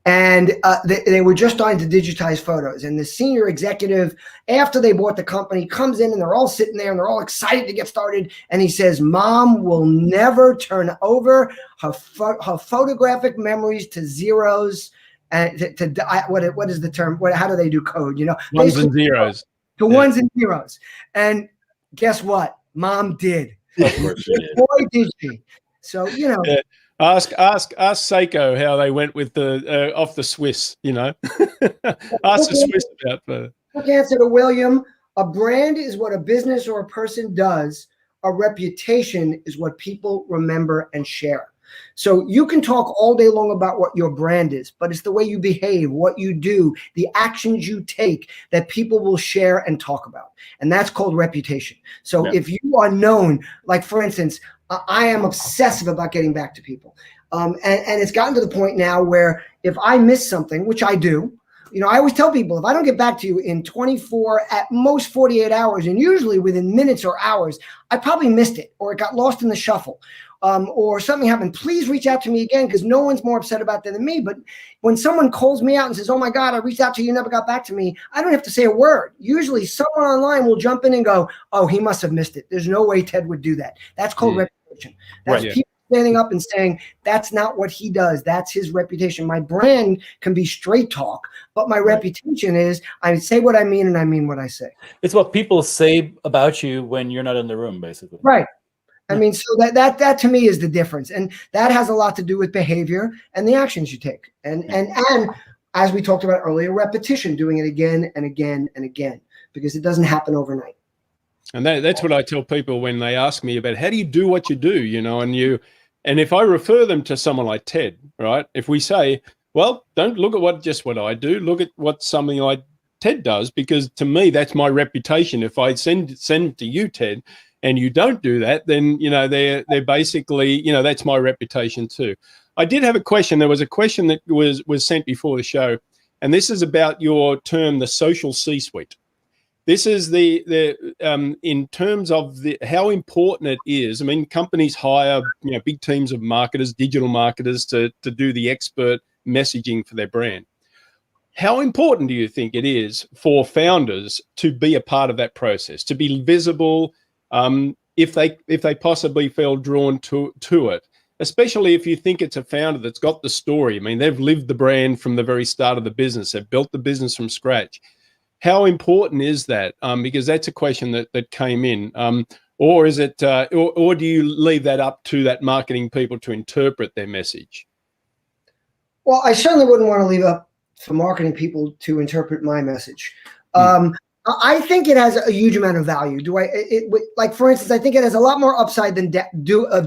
And they were just starting to digitize photos. And the senior executive, after they bought the company, comes in and they're all sitting there and they're all excited to get started. And he says, Mom will never turn over her photographic memories to zeros. And what is the term? How do they do code? Ones and zeros. To ones and zeros. And guess what? Mom did. Of course she did. Boy, did she. So, Yeah. Ask Seiko how they went with the off the Swiss. Ask the Swiss about. Quick answer to William: a brand is what a business or a person does. A reputation is what people remember and share. So you can talk all day long about what your brand is, but it's the way you behave, what you do, the actions you take that people will share and talk about. And that's called reputation. So if you are known, like for instance, I am obsessive about getting back to people. And it's gotten to the point now where if I miss something, which I do, I always tell people, if I don't get back to you in 24, at most 48 hours, and usually within minutes or hours, I probably missed it, or it got lost in the shuffle, or something happened. Please reach out to me again, because no one's more upset about that than me. But when someone calls me out and says, oh my God, I reached out to you, never got back to me, I don't have to say a word. Usually someone online will jump in and go, oh, he must have missed it. There's no way Ted would do that. That's called reputation. That's people standing up and saying, that's not what he does. That's his reputation. My brand can be straight talk, but my reputation is I say what I mean and I mean what I say. It's what people say about you when you're not in the room, basically. Right. I mean, so that to me is the difference. And that has a lot to do with behavior and the actions you take. And as we talked about earlier, repetition, doing it again and again and again, because it doesn't happen overnight. And that's what I tell people when they ask me about how do you do what you do, and if I refer them to someone like Ted, right? If we say, well, don't look at what I do, look at what something like Ted does, because to me, that's my reputation. If I send it to you, Ted, and you don't do that, then, they're basically, that's my reputation too. I did have a question. There was a question that was sent before the show, and this is about your term, the social C-suite. This is in terms of how important it is. I mean, companies hire big teams of marketers, digital marketers to do the expert messaging for their brand. How important do you think it is for founders to be a part of that process, to be visible, if they possibly feel drawn to it, especially if you think it's a founder that's got the story? I mean, they've lived the brand from the very start of the business. They've built the business from scratch. How important is that? Because that's a question that came in. Or is it, or do you leave that up to that marketing people to interpret their message? Well, I certainly wouldn't want to leave up for marketing people to interpret my message. I think it has a huge amount of value. Like, for instance, I think it has a lot more upside than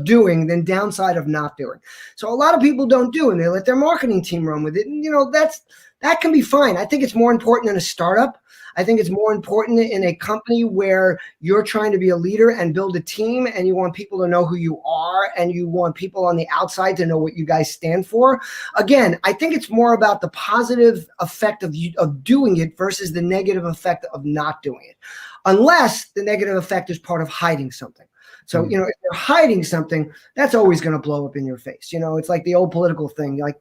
doing than downside of not doing. So a lot of people don't do, and they let their marketing team run with it. And, that can be fine. I think it's more important in a startup. I think it's more important in a company where you're trying to be a leader and build a team, and you want people to know who you are, and you want people on the outside to know what you guys stand for. Again, I think it's more about the positive effect of doing it versus the negative effect of not doing it, unless the negative effect is part of hiding something. So, if you're hiding something, that's always going to blow up in your face. It's like the old political thing, like,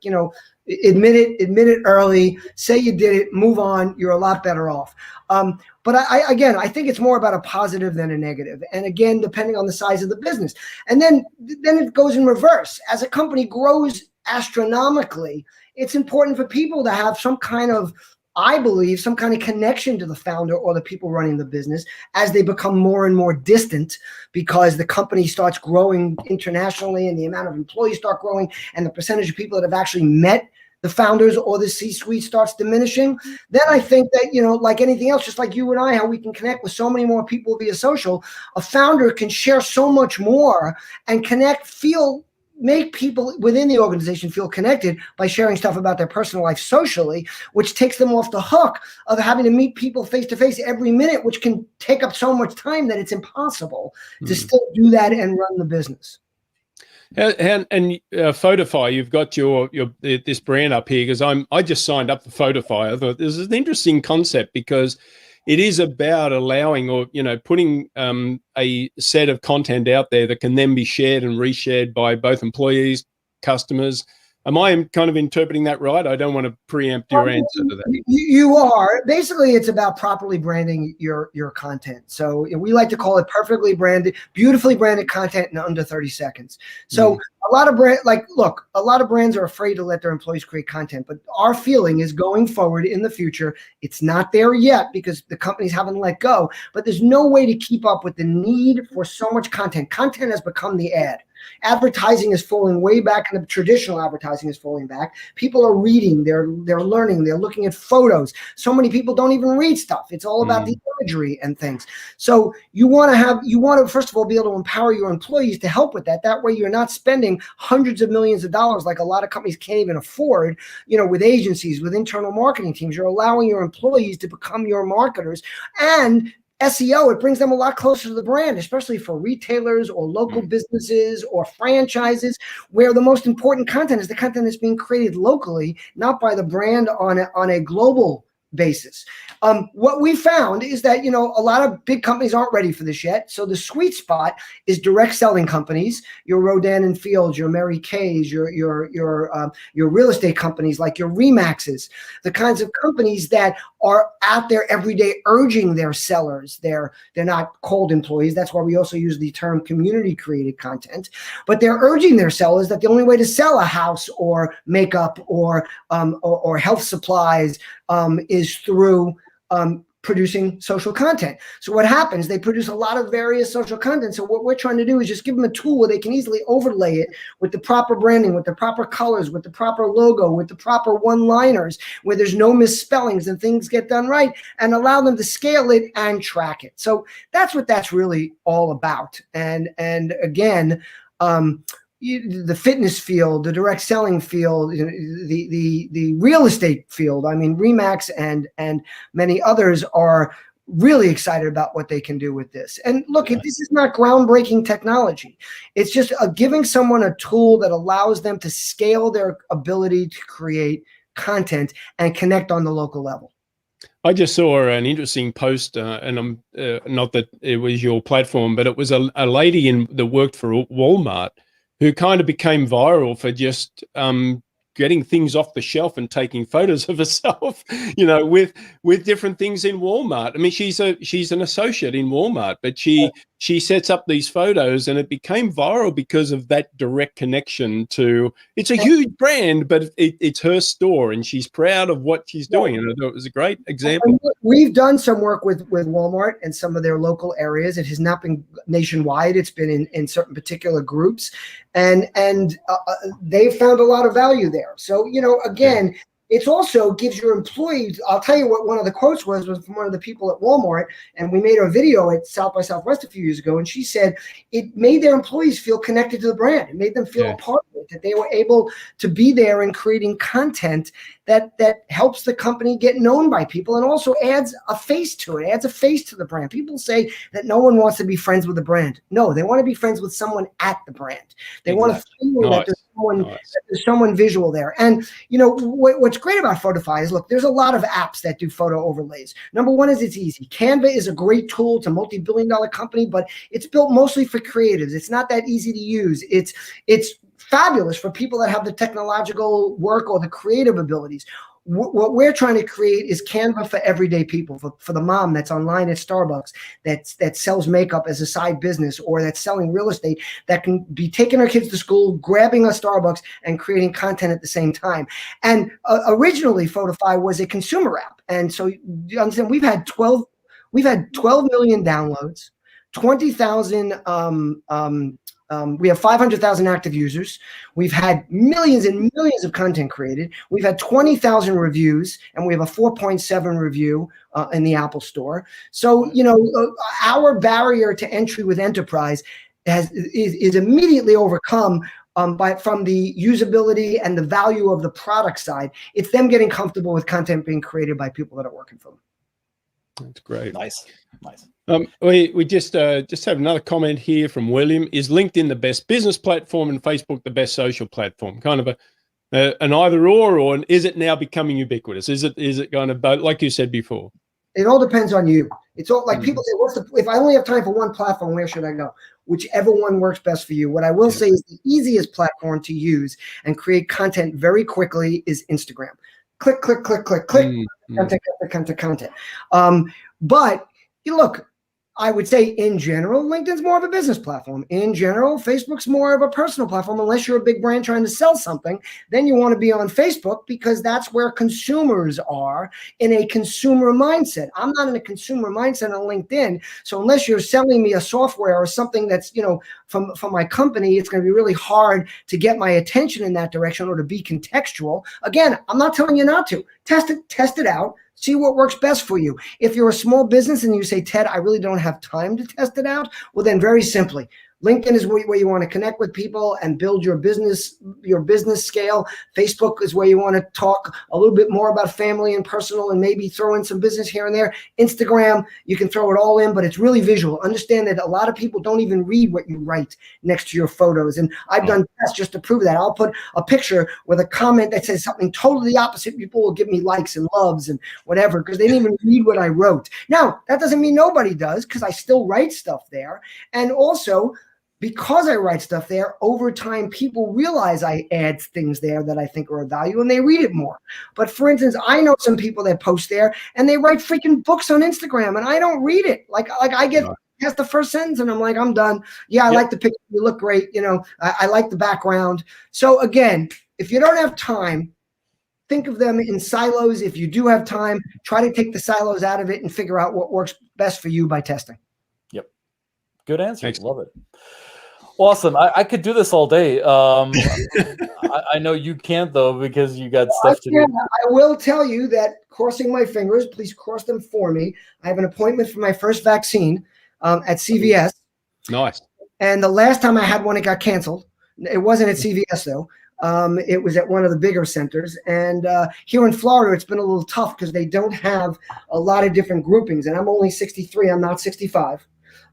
admit it early, say you did it, move on. You're a lot better off. But I think it's more about a positive than a negative. And again, depending on the size of the business. And then it goes in reverse. As a company grows astronomically, it's important for people to have some kind of, I believe, some kind of connection to the founder or the people running the business as they become more and more distant, because the company starts growing internationally and the amount of employees start growing and the percentage of people that have actually met the founders or the C-suite starts diminishing. Then I think that, like anything else, just like you and I, how we can connect with so many more people via social, a founder can share so much more and make people within the organization feel connected by sharing stuff about their personal life socially, which takes them off the hook of having to meet people face to face every minute, which can take up so much time that it's impossible to still do that and run the business. And Photify, you've got your this brand up here, because I just signed up for Photify. I thought this is an interesting concept, because it is about allowing, or putting a set of content out there that can then be shared and reshared by both employees, customers. Am I kind of interpreting that right? I don't want to preempt your answer to that. You are. Basically, it's about properly branding your content. So we like to call it perfectly branded, beautifully branded content in under 30 seconds. So a lot of a lot of brands are afraid to let their employees create content, but our feeling is going forward in the future, it's not there yet because the companies haven't let go, but there's no way to keep up with the need for so much content. Content has become the ad. Advertising is falling way back, and the traditional advertising is falling back. People are reading, they're learning, they're looking at photos. So many people don't even read stuff. It's all about the imagery and things. So you want to first of all be able to empower your employees to help with that. That way you're not spending hundreds of millions of dollars like a lot of companies can't even afford, with agencies, with internal marketing teams. You're allowing your employees to become your marketers. And SEO, it brings them a lot closer to the brand, especially for retailers or local businesses or franchises, where the most important content is the content that's being created locally, not by the brand on a global basis. What we found is that, a lot of big companies aren't ready for this yet. So the sweet spot is direct selling companies, your Rodan and Fields, your Mary Kay's, your real estate companies like your Remaxes, the kinds of companies that are out there every day urging their sellers. They're not cold employees. That's why we also use the term community created content, but they're urging their sellers that the only way to sell a house or makeup or health supplies is through producing social content. So what happens, they produce a lot of various social content. So what we're trying to do is just give them a tool where they can easily overlay it with the proper branding, with the proper colors, with the proper logo, with the proper one-liners, where there's no misspellings and things get done right, and allow them to scale it and track it. So that's what that's really all about. And again, the fitness field, the direct selling field, the real estate field. I mean, Remax and many others are really excited about what they can do with this. And look, this is not groundbreaking technology. It's just giving someone a tool that allows them to scale their ability to create content and connect on the local level. I just saw an interesting post, and I'm not that it was your platform, but it was a lady that worked for Walmart, who kind of became viral for just getting things off the shelf and taking photos of herself, with different things in Walmart. I mean, she's an associate in Walmart, but she sets up these photos, and it became viral because of that direct connection to. It's a huge brand, but it's her store, and she's proud of what she's doing. And I thought it was a great example. We've done some work with Walmart and some of their local areas. It has not been nationwide. It's been in certain particular groups, and they've found a lot of value there. So, again, it also gives your employees, I'll tell you what one of the quotes was from one of the people at Walmart, and we made a video at South by Southwest a few years ago, and she said it made their employees feel connected to the brand. It made them feel a part of it, that they were able to be there and creating content that helps the company get known by people and also adds a face to it, adds a face to the brand. People say that no one wants to be friends with the brand. No, they want to be friends with someone at the brand. They want to feel that there's there's someone visual there. And you know what's great about Photify is, look, there's a lot of apps that do photo overlays. Number one is it's easy. Canva is a great tool. It's a multi-billion-dollar company, but it's built mostly for creatives. It's not that easy to use. It's fabulous for people that have the technological work or the creative abilities. What we're trying to create is Canva for everyday people, for the mom that's online at Starbucks, that sells makeup as a side business, or that's selling real estate, that can be taking her kids to school, grabbing a Starbucks, and creating content at the same time. And originally, Photify was a consumer app, and so you understand we've had 12 million downloads, 20,000. We have 500,000 active users. We've had millions and millions of content created. We've had 20,000 reviews, and we have a 4.7 review in the Apple Store. So, you know, our barrier to entry with enterprise is immediately overcome from the usability and the value of the product side. It's them getting comfortable with content being created by people that are working for them. That's great. Nice. We just have another comment here from William. Is LinkedIn the best business platform and Facebook the best social platform? Kind of an either or is it now becoming ubiquitous? Is it going to both, like you said before? It all depends on you. It's all like people say, if I only have time for one platform, where should I go? Whichever one works best for you. What I will say is the easiest platform to use and create content very quickly is Instagram. Click, click, click, click, click, content. But you look, I would say in general, LinkedIn's more of a business platform. In general, Facebook's more of a personal platform. Unless you're a big brand trying to sell something, then you want to be on Facebook because that's where consumers are in a consumer mindset. I'm not in a consumer mindset on LinkedIn. So unless you're selling me a software or something that's, you know, from my company, it's going to be really hard to get my attention in that direction or to be contextual. Again, I'm not telling you not to. Test it out. See what works best for you. If you're a small business and you say, Ted, I really don't have time to test it out, well, then very simply, LinkedIn is where you want to connect with people and build your business scale. Facebook is where you want to talk a little bit more about family and personal and maybe throw in some business here and there. Instagram, you can throw it all in, but it's really visual. Understand that a lot of people don't even read what you write next to your photos. And I've done tests just to prove that. I'll put a picture with a comment that says something totally the opposite. People will give me likes and loves and whatever because they didn't even read what I wrote. Now, that doesn't mean nobody does because I still write stuff there. And also, because I write stuff there, over time, people realize I add things there that I think are of value and they read it more. But for instance, I know some people that post there and they write freaking books on Instagram and I don't read it. Like I get past the first sentence and I'm like, I'm done. Yeah, I like the picture. You look great. You know, I like the background. So again, if you don't have time, think of them in silos. If you do have time, try to take the silos out of it and figure out what works best for you by testing. Yep. Good answer. Thanks. Love it. Awesome. I could do this all day. I know you can't, though, because you got stuff to do. I will tell you that, crossing my fingers, please cross them for me. I have an appointment for my first vaccine at CVS. Nice. And the last time I had one, it got canceled. It wasn't at CVS, though. It was at one of the bigger centers. And here in Florida, it's been a little tough because they don't have a lot of different groupings. And I'm only 63. I'm not 65.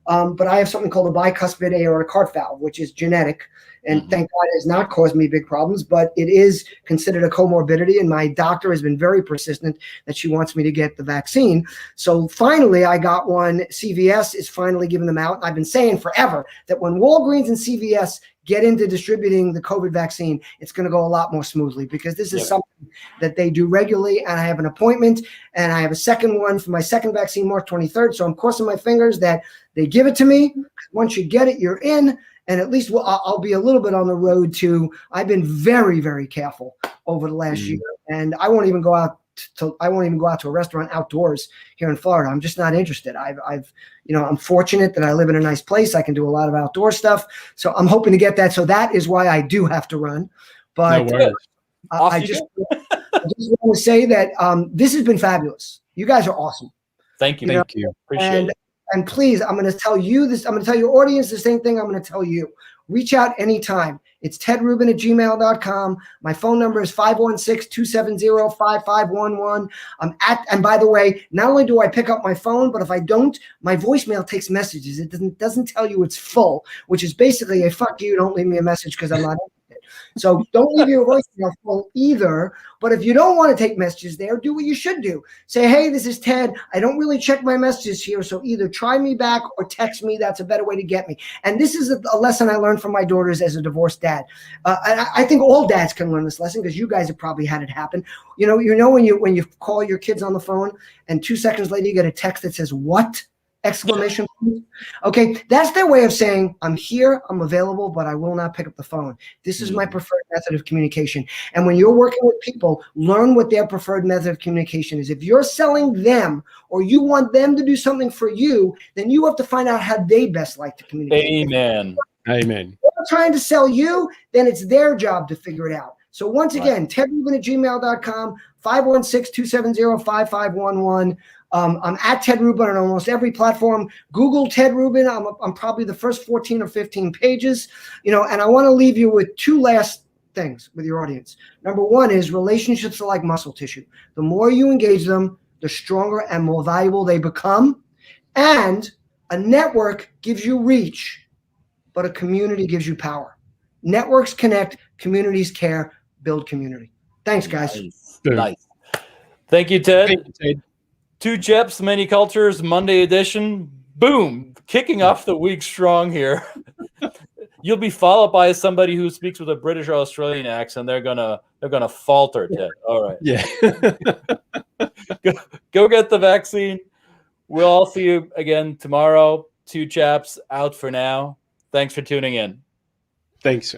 But I have something called a bicuspid aortic heart valve, which is genetic. And thank God it has not caused me big problems, but it is considered a comorbidity. And my doctor has been very persistent that she wants me to get the vaccine. So finally, I got one. CVS is finally giving them out. I've been saying forever that when Walgreens and CVS get into distributing the COVID vaccine, it's going to go a lot more smoothly because this is something that they do regularly. And I have an appointment and I have a second one for my second vaccine, March 23rd. So I'm crossing my fingers that they give it to me. Once you get it, you're in. And at least I'll be a little bit on the road to, I've been very, very careful over the last year. And I won't even go out to a restaurant outdoors here in Florida. I'm just not interested. I'm fortunate that I live in a nice place. I can do a lot of outdoor stuff. So I'm hoping to get that. So that is why I do have to run. But I just want to say that this has been fabulous. You guys are awesome. Thank you. Thank you. Appreciate it. And please, I'm going to tell you this. I'm going to tell your audience the same thing I'm going to tell you. Reach out anytime. It's tedrubin@gmail.com. My phone number is 516-270-5511. And by the way, not only do I pick up my phone, but if I don't, my voicemail takes messages. It doesn't tell you it's full, which is basically a fuck you, don't leave me a message because I'm not interested. So don't leave your voicemail full either. But if you don't want to take messages there, do what you should do. Say, hey, this is Ted. I don't really check my messages here. So either try me back or text me. That's a better way to get me. And this is a lesson I learned from my daughters as a divorced dad. And I think all dads can learn this lesson because you guys have probably had it happen. You know when you call your kids on the phone and 2 seconds later you get a text that says, what? Exclamation point. Okay, that's their way of saying, I'm here, I'm available, but I will not pick up the phone. This is my preferred method of communication. And when you're working with people, learn what their preferred method of communication is. If you're selling them or you want them to do something for you, then you have to find out how they best like to communicate. Amen. Amen. If they're trying to sell you, then it's their job to figure it out. So once again, tedrubin@gmail.com, 516-270-5511. I'm at Ted Rubin on almost every platform. Google Ted Rubin. I'm probably the first 14 or 15 pages, and I want to leave you with 2 last things with your audience. Number 1 is relationships are like muscle tissue. The more you engage them, the stronger and more valuable they become. And a network gives you reach, but a community gives you power. Networks connect, communities care, build community. Thanks, guys. Nice. Thank you, Ted. Thank you, Ted. 2 Jeps, Many Cultures, Monday edition. Boom. Kicking off the week strong here. You'll be followed by somebody who speaks with a British or Australian accent. They're gonna falter, Ted. All right. Yeah. Go get the vaccine. We'll all see you again tomorrow. 2 Chaps out for now. Thanks for tuning in. Thanks.